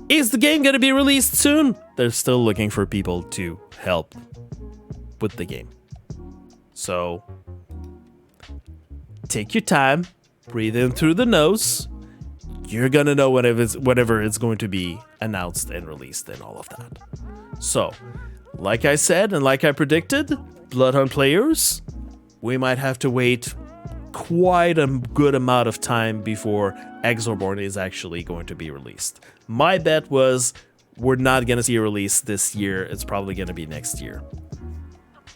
Is the game going to be released soon? They're still looking for people to help with the game. So take your time, breathe in through the nose, you're gonna know whatever it's going to be announced and released and all of that. So, like I said and like I predicted, Bloodhunt players, we might have to wait quite a good amount of time before Exoborne is actually going to be released. My bet was we're not going to see a release this year. It's probably going to be next year.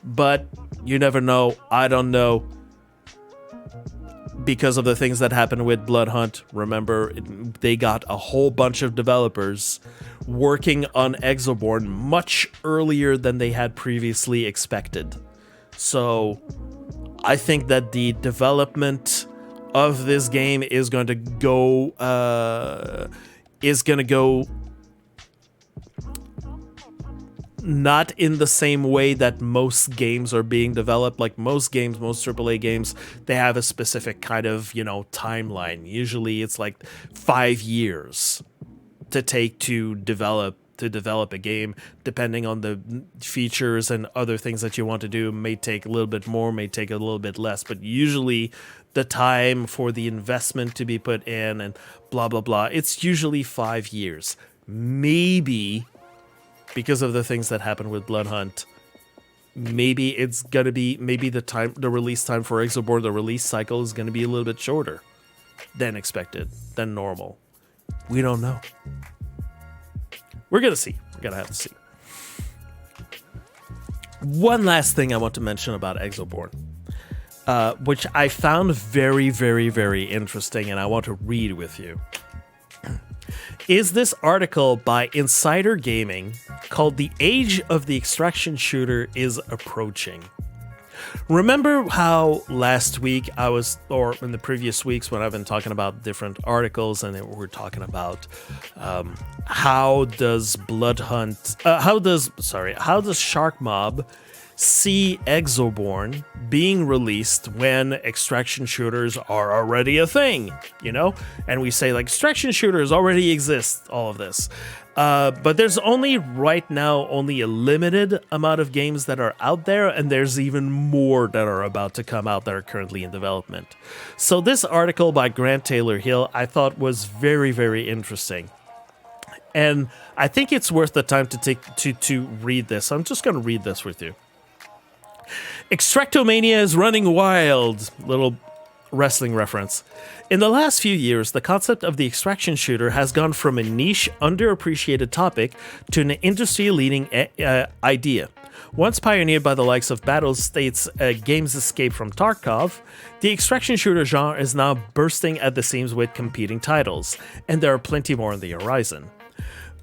But you never know. I don't know. Because of the things that happened with Bloodhunt, remember, they got a whole bunch of developers working on Exoborne much earlier than they had previously expected. So I think that the development of this game is going to go not in the same way that most games are being developed. Like most games, most AAA games, they have a specific kind of, timeline. Usually it's like 5 years to take to develop a game. Depending on the features and other things that you want to do, may take a little bit more, may take a little bit less, but usually the time for the investment to be put in and blah blah blah, it's usually 5 years. Maybe because of the things that happened with Bloodhunt, maybe it's gonna be the release time for Exoborne, the release cycle is gonna be a little bit shorter than expected, than normal. We don't know. We're gonna see. We're gonna have to see. One last thing I want to mention about Exoborne, which I found very, very, very interesting, and I want to read with you, is this article by Insider Gaming called "The Age of the Extraction Shooter is Approaching." Remember how last week or in the previous weeks when I've been talking about different articles and we're talking about how does Shark Mob see Exoborne being released when extraction shooters are already a thing, And we say like extraction shooters already exist, all of this. But there's right now only a limited amount of games that are out there, and there's even more that are about to come out that are currently in development. So this article by Grant Taylor Hill I thought was very, very interesting. And I think it's worth the time to read this. I'm just going to read this with you. Extractomania is running wild. Little wrestling reference. In the last few years, the concept of the extraction shooter has gone from a niche, underappreciated topic to an industry-leading idea. Once pioneered by the likes of Battlestate's Games Escape from Tarkov, the extraction shooter genre is now bursting at the seams with competing titles, and there are plenty more on the horizon.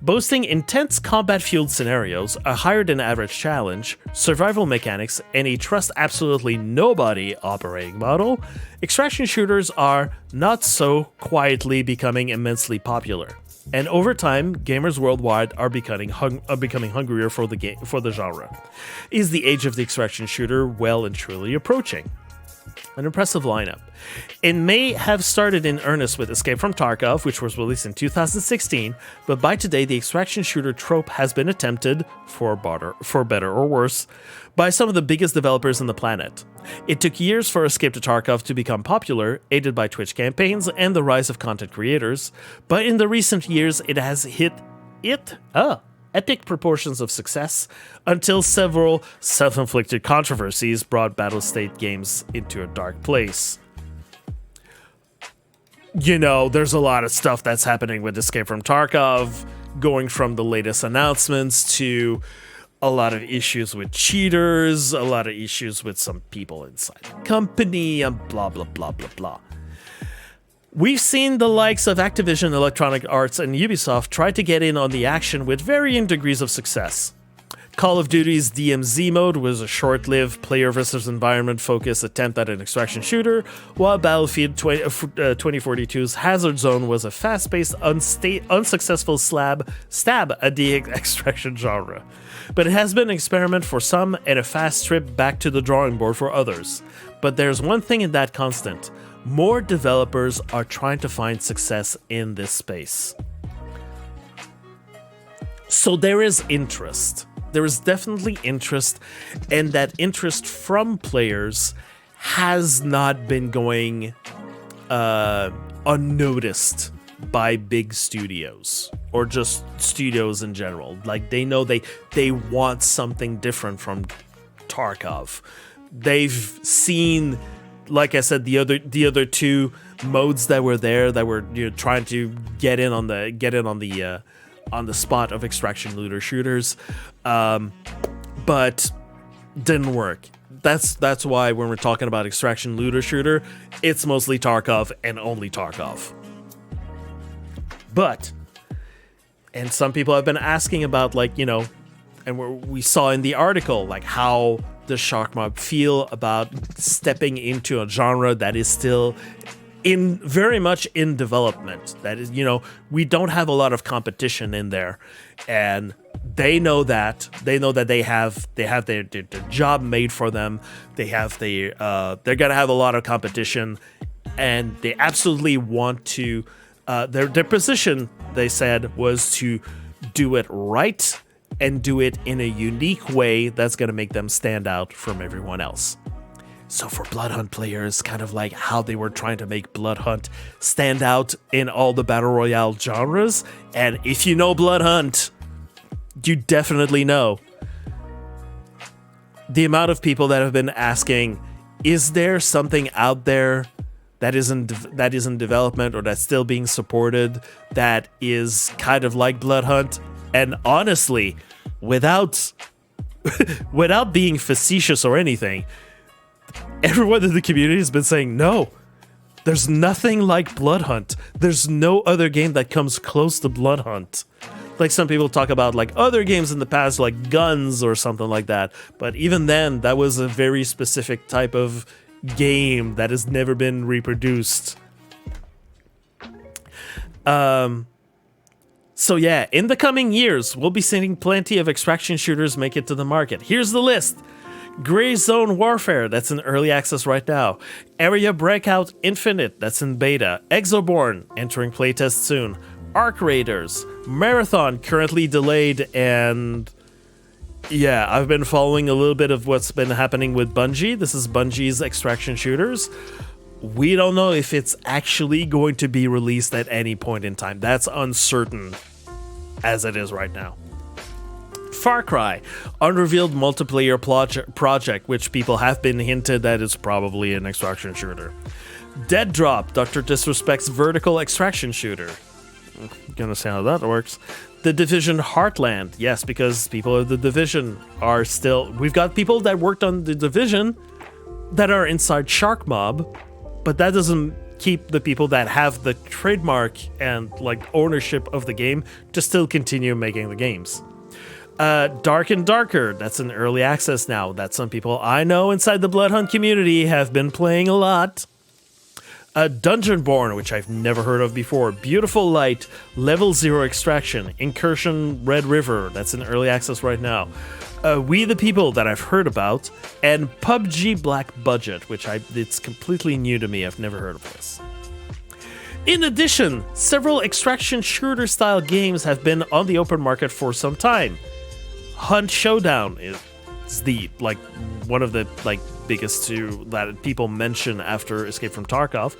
Boasting intense combat-fueled scenarios, a higher-than-average challenge, survival mechanics, and a trust-absolutely-nobody operating model, extraction shooters are, not so quietly, becoming immensely popular. And over time, gamers worldwide are becoming hungrier for the genre. Is the age of the extraction shooter well and truly approaching? An impressive lineup. It may have started in earnest with Escape from Tarkov, which was released in 2016, but by today the extraction shooter trope has been attempted, for better or worse, by some of the biggest developers on the planet. It took years for Escape to Tarkov to become popular, aided by Twitch campaigns and the rise of content creators, but in the recent years it has hit epic proportions of success until several self-inflicted controversies brought Battlestate games into a dark place. There's a lot of stuff that's happening with Escape from Tarkov, going from the latest announcements to a lot of issues with cheaters, a lot of issues with some people inside the company, and blah, blah, blah, blah, blah. We've seen the likes of Activision, Electronic Arts, and Ubisoft try to get in on the action with varying degrees of success. Call of Duty's DMZ mode was a short-lived player versus environment-focused attempt at an extraction shooter, while Battlefield 2042's Hazard Zone was a fast-paced, unsuccessful stab at the extraction genre. But it has been an experiment for some and a fast trip back to the drawing board for others. But there's one thing in that constant. More developers are trying to find success in this space. So there is interest. There is definitely interest, and that interest from players has not been going unnoticed by big studios or just studios in general. Like they know they want something different from Tarkov. They've seen, like I said, the other two modes that were there that were trying to get in on the spot of extraction looter shooters, but didn't work. That's why when we're talking about extraction looter shooter, it's mostly Tarkov and only Tarkov. But, and some people have been asking about, like, and we saw in the article, like, how does Shark Mob feel about stepping into a genre that is still very much in development. That is, we don't have a lot of competition in there, and they know that. They know that they have their job made for them. They're gonna have a lot of competition, and they absolutely want to. Their position, they said, was to do it right and do it in a unique way that's gonna make them stand out from everyone else. So for Bloodhunt players, kind of like how they were trying to make Bloodhunt stand out in all the Battle Royale genres. And if you know Bloodhunt, you definitely know the amount of people that have been asking, is there something out there that is in development or that's still being supported that is kind of like Bloodhunt? And honestly, without being facetious or anything, everyone in the community has been saying, no, there's nothing like Bloodhunt. There's no other game that comes close to Bloodhunt. Like some people talk about like other games in the past, like Guns or something like that. But even then, that was a very specific type of game that has never been reproduced. So yeah, in the coming years, we'll be seeing plenty of extraction shooters make it to the market. Here's the list. Gray Zone Warfare, that's in early access right now. Area Breakout Infinite, that's in beta. Exoborne, entering playtest soon. Arc Raiders, Marathon, currently delayed, and yeah, I've been following a little bit of what's been happening with Bungie. This is Bungie's extraction shooters. We don't know if it's actually going to be released at any point in time. That's uncertain as it is right now. Far Cry, unrevealed multiplayer project, which people have been hinted that it's probably an extraction shooter. Dead Drop, Dr. Disrespect's vertical extraction shooter. Gonna see how that works. The Division Heartland, yes, because people of the Division are still... We've got people that worked on the Division that are inside Shark Mob, but that doesn't keep the people that have the trademark and like ownership of the game to still continue making the games. Dark and Darker, that's in early access now. That some people I know inside the Bloodhunt community have been playing a lot. Dungeonborn, which I've never heard of before. Beautiful Light, Level 0 Extraction, Incursion Red River, that's in early access right now. We the People, that I've heard about, and PUBG Black Budget, which it's completely new to me. I've never heard of this. In addition, several extraction shooter style games have been on the open market for some time. Hunt Showdown is the one of the biggest two that people mention after Escape from Tarkov.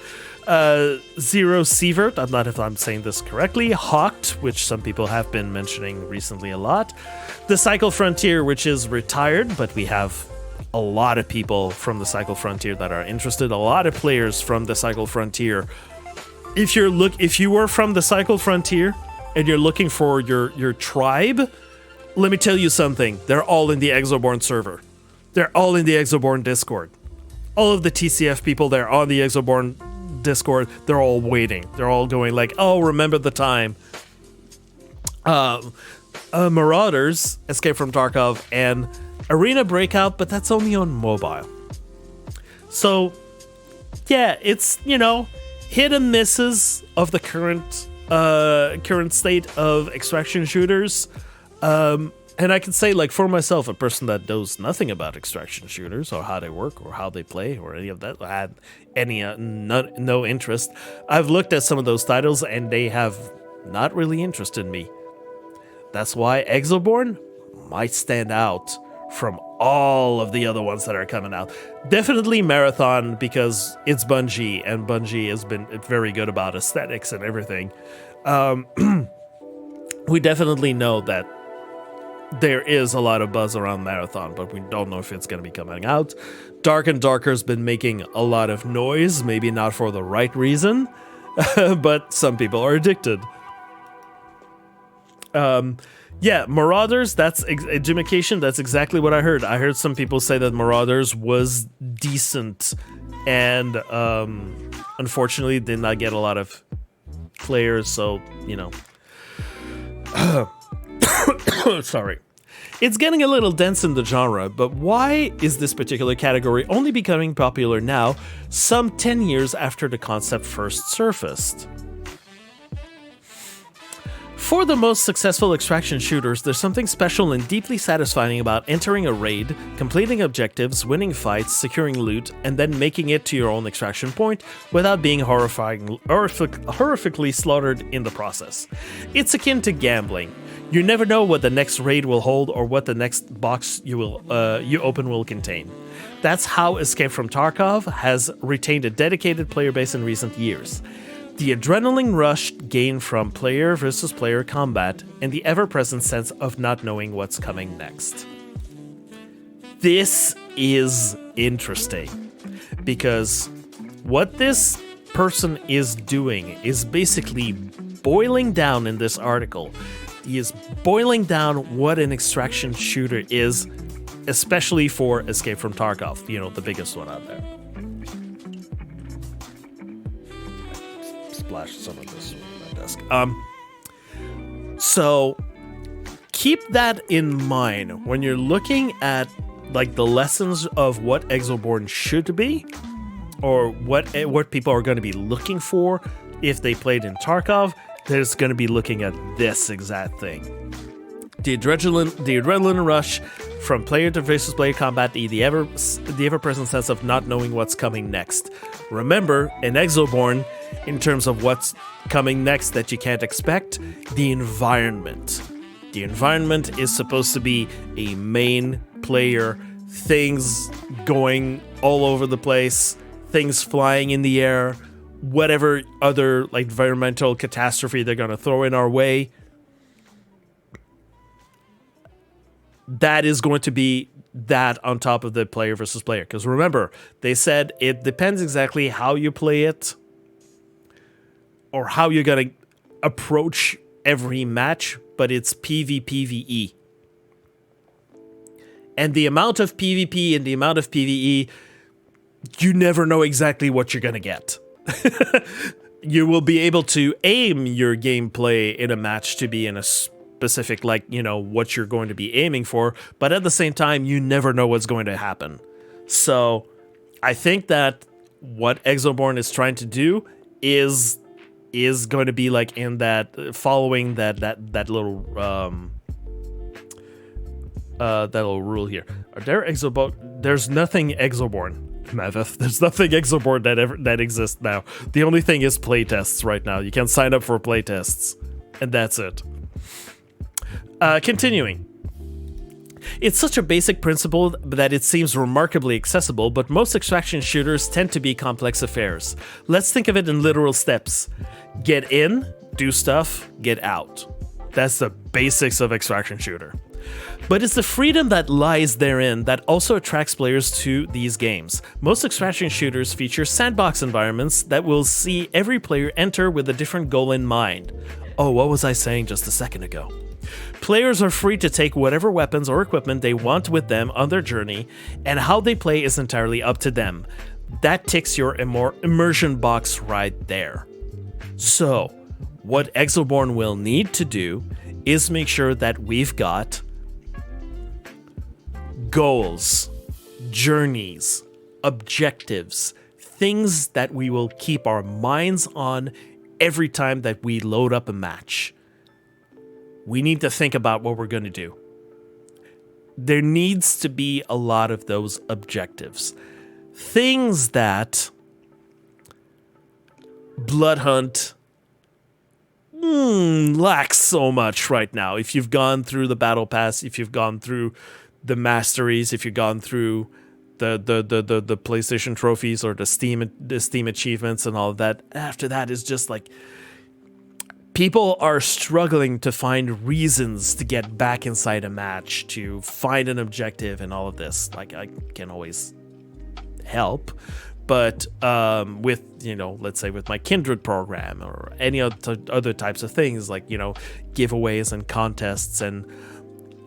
Zero Sievert, I'm not if I'm saying this correctly. Hawked, which some people have been mentioning recently a lot. The Cycle Frontier, which is retired, but we have a lot of people from the Cycle Frontier that are interested. A lot of players from the Cycle Frontier. If you were from the Cycle Frontier and you're looking for your tribe, let me tell you something. They're all in the Exoborne server. They're all in the Exoborne Discord. All of the TCF people there on the Exoborne Discord, they're all waiting. They're all going like, oh, remember the time. Marauders, Escape from Tarkov, and Arena Breakout, but that's only on mobile. So, yeah, it's, hit and misses of the current state of extraction shooters. And I can say, for myself, a person that knows nothing about extraction shooters or how they work or how they play or any of that, I had any no interest. I've looked at some of those titles and they have not really interested me. That's why Exoborne might stand out from all of the other ones that are coming out. Definitely Marathon, because it's Bungie, and Bungie has been very good about aesthetics and everything. We definitely know that there is a lot of buzz around Marathon, but we don't know if it's going to be coming out. Dark and Darker has been making a lot of noise, maybe not for the right reason, but some people are addicted. Yeah, Marauders, that's Edumacation, that's exactly what I heard. I heard some people say that Marauders was decent, and unfortunately did not get a lot of players, so, you know. Sorry. It's getting a little dense in the genre, but why is this particular category only becoming popular now, some 10 years after the concept first surfaced? For the most successful extraction shooters, there's something special and deeply satisfying about entering a raid, completing objectives, winning fights, securing loot, and then making it to your own extraction point without being horrifically slaughtered in the process. It's akin to gambling. You never know what the next raid will hold or what the next box you open will contain. That's how Escape from Tarkov has retained a dedicated player base in recent years. The adrenaline rush gained from player versus player combat and the ever-present sense of not knowing what's coming next. This is interesting because what this person is doing is basically boiling down in this article. He is boiling down what an extraction shooter is, especially for Escape from Tarkov, you know, the biggest one out there. Splash some of this on my desk. So keep that in mind when you're looking at like the lessons of what Exoborne should be, or what people are going to be looking for if they played in Tarkov. There's going to be looking at this exact thing. The adrenaline rush from player to versus player combat, the ever-present sense of not knowing what's coming next. Remember, in Exoborne, in terms of what's coming next that you can't expect, the environment. The environment is supposed to be a main player, things going all over the place, things flying in the air, whatever other like environmental catastrophe they're going to throw in our way. That is going to be that on top of the player versus player. Because remember, they said it depends exactly how you play it or how you're going to approach every match, but it's PvPvE. And the amount of PvP and the amount of PvE, you never know exactly what you're going to get. You will be able to aim your gameplay in a match to be in a specific, like, you know, what you're going to be aiming for, but at the same time, you never know what's going to happen. So I think that what Exoborne is trying to do is going to be like in that, following that little that little rule here. Are there There's nothing Exoborne. Maveth. There's nothing Exoborne that exists now. The only thing is playtests right now. You can sign up for playtests, and that's it. Continuing. It's such a basic principle that it seems remarkably accessible, but most extraction shooters tend to be complex affairs. Let's think of it in literal steps. Get in, do stuff, get out. That's the basics of extraction shooter. But it's the freedom that lies therein that also attracts players to these games. Most extraction shooters feature sandbox environments that will see every player enter with a different goal in mind. Oh, what was I saying just a second ago? Players are free to take whatever weapons or equipment they want with them on their journey, and how they play is entirely up to them. That ticks your immersion box right there. So, what Exoborne will need to do is make sure that we've got goals, journeys, objectives, things that we will keep our minds on every time that we load up a match. We need to think about what we're going to do. There needs to be a lot of those objectives. Things that Bloodhunt lacks so much right now. If you've gone through the battle pass, if you've gone through the masteries, if you've gone through the PlayStation trophies or the Steam achievements and all of that. After that is just like people are struggling to find reasons to get back inside a match, to find an objective and all of this. Like, I can always help, but with, you know, let's say with my Kindred program or any other types of things, like, you know, giveaways and contests and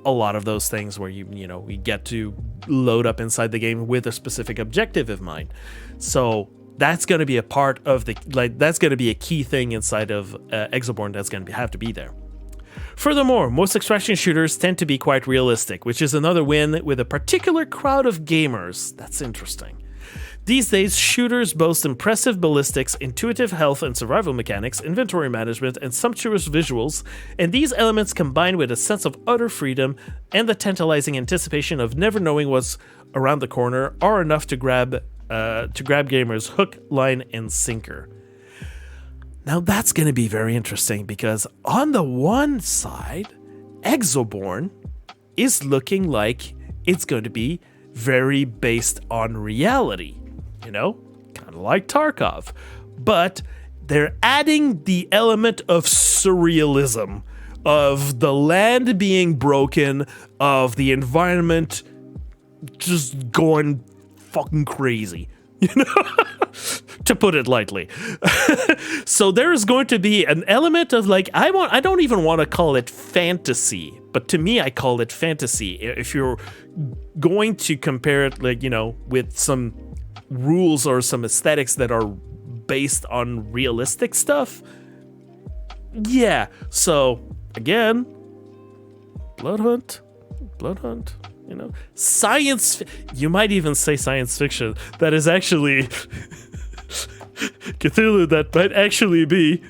a lot of those things where you know, we get to load up inside the game with a specific objective in mind. So that's going to be a part of the, like, that's going to be a key thing inside of Exoborne that's going to have to be there. Furthermore, most extraction shooters tend to be quite realistic, which is another win with a particular crowd of gamers. That's interesting. These days, shooters boast impressive ballistics, intuitive health and survival mechanics, inventory management, and sumptuous visuals, and these elements combined with a sense of utter freedom and the tantalizing anticipation of never knowing what's around the corner are enough to grab gamers hook, line, and sinker. Now that's going to be very interesting because on the one side, Exoborne is looking like it's going to be very based on reality. You know, kind of like Tarkov. But they're adding the element of surrealism, of the land being broken, of the environment just going fucking crazy, you know, to put it lightly. So there's going to be an element of like, I don't even want to call it fantasy, but to me, I call it fantasy. If you're going to compare it, like, you know, with some rules or some aesthetics that are based on realistic stuff. Yeah. So again, Bloodhunt, you know, you might even say science fiction. That is actually Cthulhu. That might actually be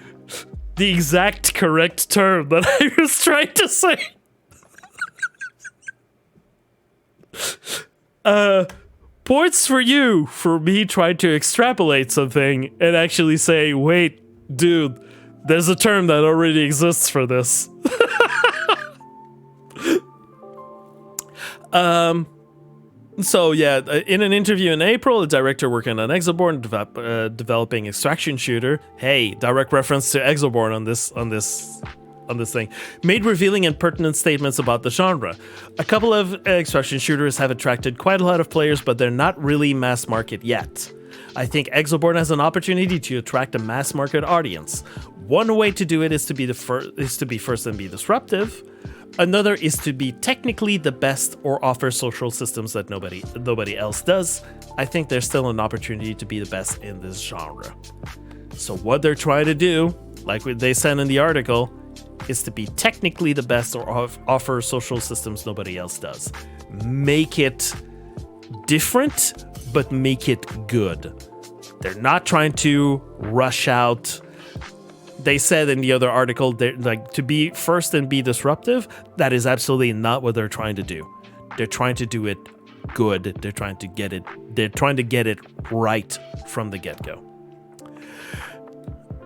the exact correct term that I was trying to say. Points for you for me trying to extrapolate something and actually say, wait, dude, there's a term that already exists for this. So yeah, in an interview in April, a director working on Exoborne, developing extraction shooter, hey, direct reference to Exoborne on this thing, made revealing and pertinent statements about the genre. A couple of extraction shooters have attracted quite a lot of players, but they're not really mass market yet. I think Exoborne has an opportunity to attract a mass market audience. One way to do it is to be first and be disruptive. Another is to be technically the best or offer social systems that nobody else does. I think there's still an opportunity to be the best in this genre. So what they're trying to do, like they said in the article, is to be technically the best or offer social systems nobody else does. Make it different, but make it good. They're not trying to rush out. They said in the other article, like, to be first and be disruptive. That is absolutely not what they're trying to do. They're trying to do it good. They're trying to get it right from the get-go.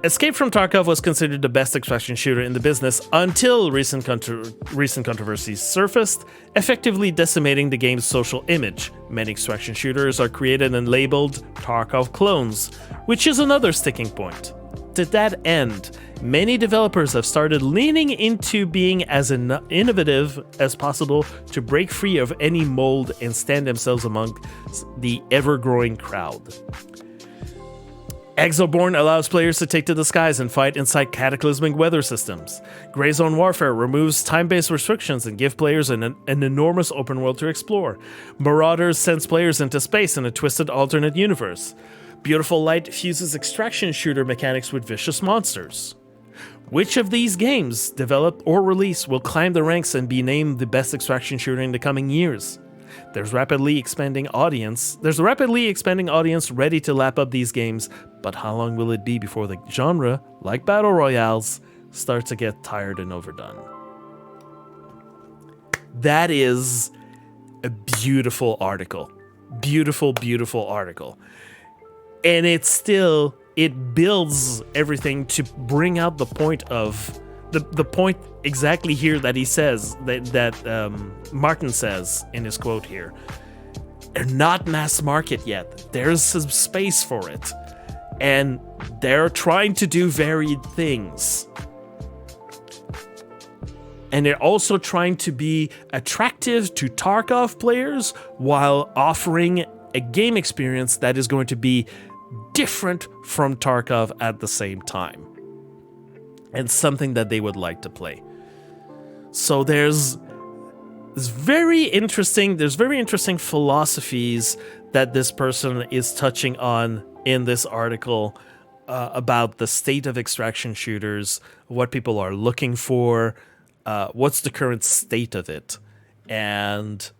Escape from Tarkov was considered the best extraction shooter in the business until recent controversies surfaced, effectively decimating the game's social image. Many extraction shooters are created and labeled Tarkov clones, which is another sticking point. To that end, many developers have started leaning into being as innovative as possible to break free of any mold and stand themselves among the ever-growing crowd. Exoborne allows players to take to the skies and fight inside cataclysmic weather systems. Grey Zone Warfare removes time-based restrictions and gives players an enormous open world to explore. Marauders sends players into space in a twisted alternate universe. Beautiful Light fuses extraction shooter mechanics with vicious monsters. Which of these games, developed or released, will climb the ranks and be named the best extraction shooter in the coming years? There's a rapidly expanding audience ready to lap up these games, but how long will it be before the genre, like battle royales, starts to get tired and overdone? That is a beautiful article. Beautiful, beautiful article. And it builds everything to bring out the point of the point exactly here that he says, that Martin says in his quote here, they're not mass market yet. There's some space for it. And they're trying to do varied things. And they're also trying to be attractive to Tarkov players while offering a game experience that is going to be different from Tarkov at the same time. And something that they would like to play. So there's very interesting philosophies that this person is touching on in this article about the state of extraction shooters, what people are looking for, what's the current state of it. And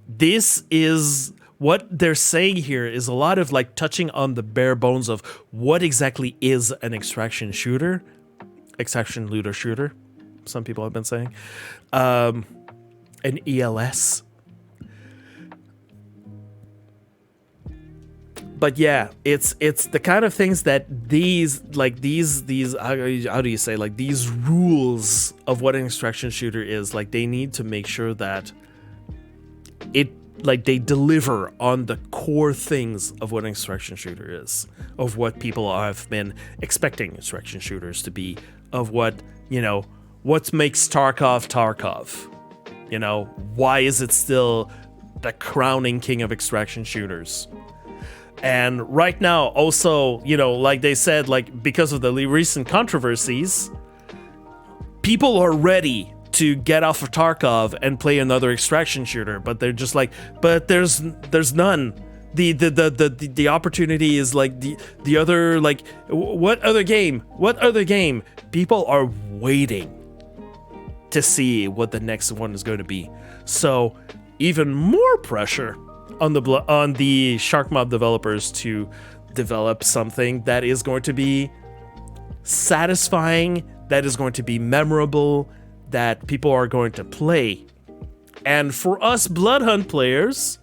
this is what they're saying here is a lot of like touching on the bare bones of what exactly is an extraction looter shooter, some people have been saying, an ELS. But yeah, it's the kind of things that these how do you say, like these rules of what an extraction shooter is, like they need to make sure that it, like they deliver on the core things of what an extraction shooter is, of what people have been expecting extraction shooters to be, of what, you know, what makes Tarkov, you know, why is it still the crowning king of extraction shooters? And right now, also, you know, like they said, like because of the recent controversies, people are ready to get off of Tarkov and play another extraction shooter, but they're just like, but there's none. The opportunity is like the other, like what other game? People are waiting to see what the next one is going to be. So even more pressure on the Shark Mob developers to develop something that is going to be satisfying, that is going to be memorable, that people are going to play. And for us Bloodhunt players,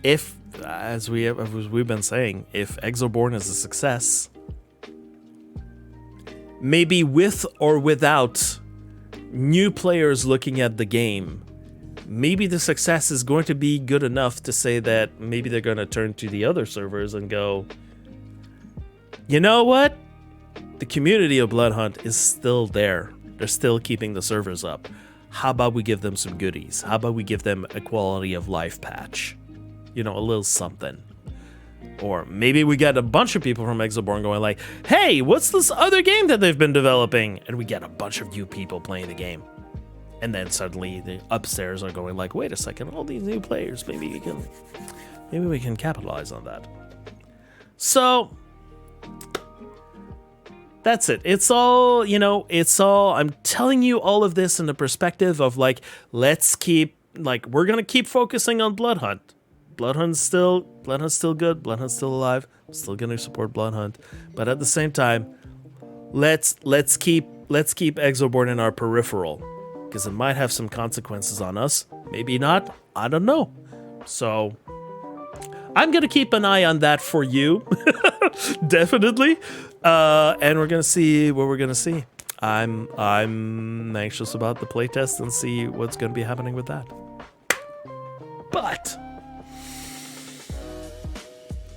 if, as we've been saying, if Exoborne is a success, maybe with or without new players looking at the game, maybe the success is going to be good enough to say that maybe they're going to turn to the other servers and go, you know what? The community of Bloodhunt is still there. They're still keeping the servers up. How about we give them some goodies? How about we give them a quality of life patch? You know, a little something. Or maybe we get a bunch of people from Exoborne going like, hey, what's this other game that they've been developing? And we get a bunch of new people playing the game. And then suddenly the upstairs are going like, wait a second, all these new players, maybe we can capitalize on that. So that's it. It's all, you know, I'm telling you all of this in the perspective of like, we're going to keep focusing on Bloodhunt. Bloodhunt's still good. Bloodhunt's still alive. I'm still gonna support Bloodhunt, but at the same time, let's keep Exoborne in our peripheral, because it might have some consequences on us. Maybe not. I don't know. So I'm gonna keep an eye on that for you, definitely. And we're gonna see what we're gonna see. I'm anxious about the playtest and see what's gonna be happening with that. But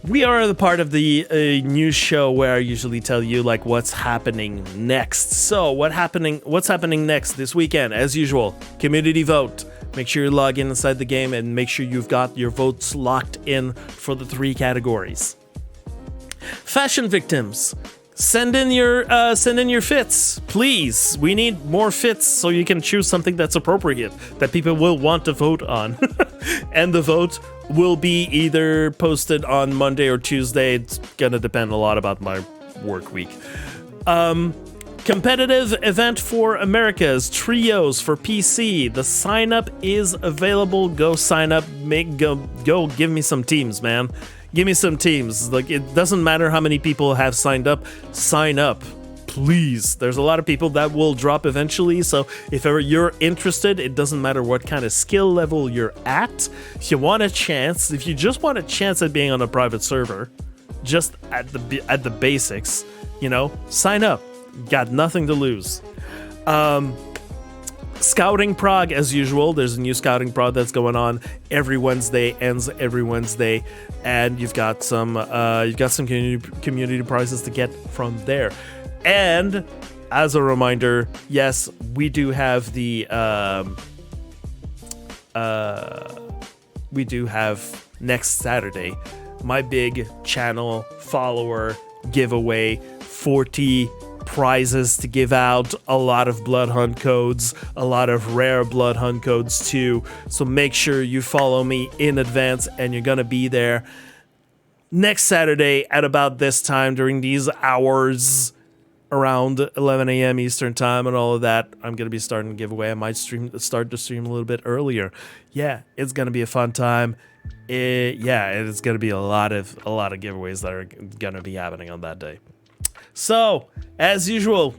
we are the part of the news show where I usually tell you like what's happening next. So what's happening next this weekend? As usual, community vote. Make sure you log in inside the game and make sure you've got your votes locked in for the 3 categories. Fashion victims. Send in your fits, please. We need more fits so you can choose something that's appropriate, that people will want to vote on. And the vote will be either posted on Monday or Tuesday. It's gonna depend a lot about my work week. Competitive event for Americas, trios for PC. The sign up is available. Go sign up. Go give me some teams, man. Give me some teams. Like, it doesn't matter how many people have signed up. Sign up, please. There's a lot of people that will drop eventually, so if ever you're interested, it doesn't matter what kind of skill level you're at. If you want a chance, if you just want a chance at being on a private server, just at the basics, sign up. Got nothing to lose. Scouting Prague, as usual. There's a new Scouting Prague that's going on every Wednesday, ends every Wednesday, and you've got some community prizes to get from there. And as a reminder, yes, we do have next Saturday my big channel follower giveaway, 40 prizes to give out, a lot of Bloodhunt codes, a lot of rare Bloodhunt codes too. So make sure you follow me in advance, and you're gonna be there next Saturday at about this time during these hours, around 11 a.m. Eastern time and all of that. I'm gonna be starting to give away. I might start to stream a little bit earlier. Yeah, it's gonna be a fun time. It's gonna be a lot of giveaways that are gonna be happening on that day. So, as usual,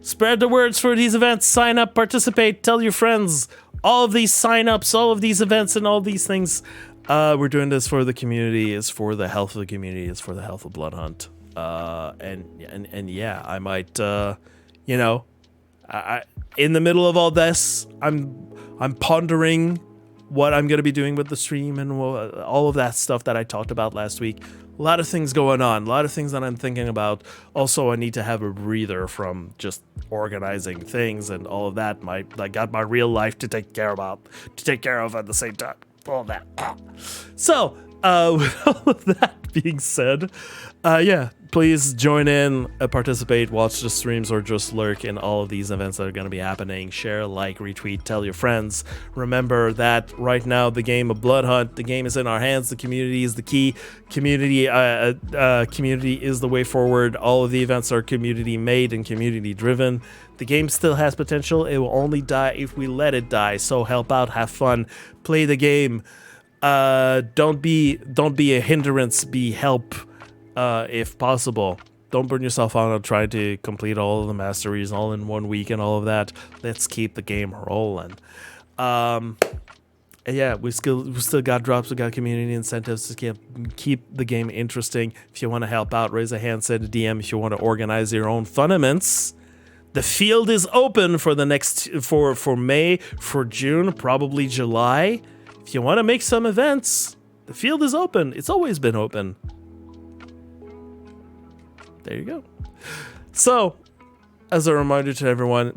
spread the words for these events, sign up, participate, tell your friends. All of these sign-ups, all of these events, and all these things, we're doing this for the community. It's for the health of the community. It's for the health of Bloodhunt. And yeah, I might, I in the middle of all this, I'm pondering what I'm going to be doing with the stream and all of that stuff that I talked about last week. A lot of things going on, a lot of things that I'm thinking about. Also, I need to have a breather from just organizing things and all of that. I got my real life to take care of at the same time. All of that. So, with all of that being said, please join in, participate, watch the streams, or just lurk in all of these events that are going to be happening. Share, like, retweet, tell your friends. Remember that right now, the game of Bloodhunt, the game is in our hands. The community is the key. Community is the way forward. All of the events are community made and community driven. The game still has potential. It will only die if we let it die. So help out, have fun, play the game. Don't be a hindrance. Be help. If possible. Don't burn yourself out on trying to complete all of the masteries all in 1 week and all of that. Let's keep the game rolling. We still got drops. We got community incentives to keep the game interesting. If you want to help out, raise a hand, send a DM. If you want to organize your own funiments, the field is open for the next for May, for June, probably July. If you want to make some events, the field is open. It's always been open. There you go. So, as a reminder to everyone,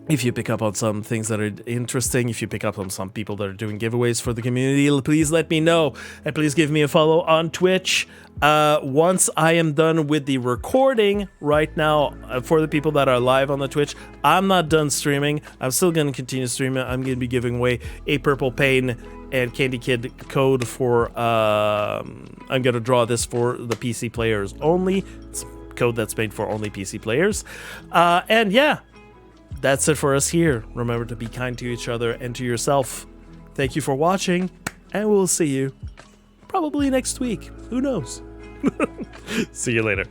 if you pick up on some things that are interesting, if you pick up on some people that are doing giveaways for the community, please let me know. And please give me a follow on Twitch. Once I am done with the recording right now, for the people that are live on the Twitch, I'm not done streaming. I'm still going to continue streaming. I'm going to be giving away a Purple Pain and Candy Kid code for, I'm going to draw this for the PC players only. It's a code that's made for only PC players. And yeah, that's it for us here. Remember to be kind to each other and to yourself. Thank you for watching, and we'll see you probably next week. Who knows? See you later.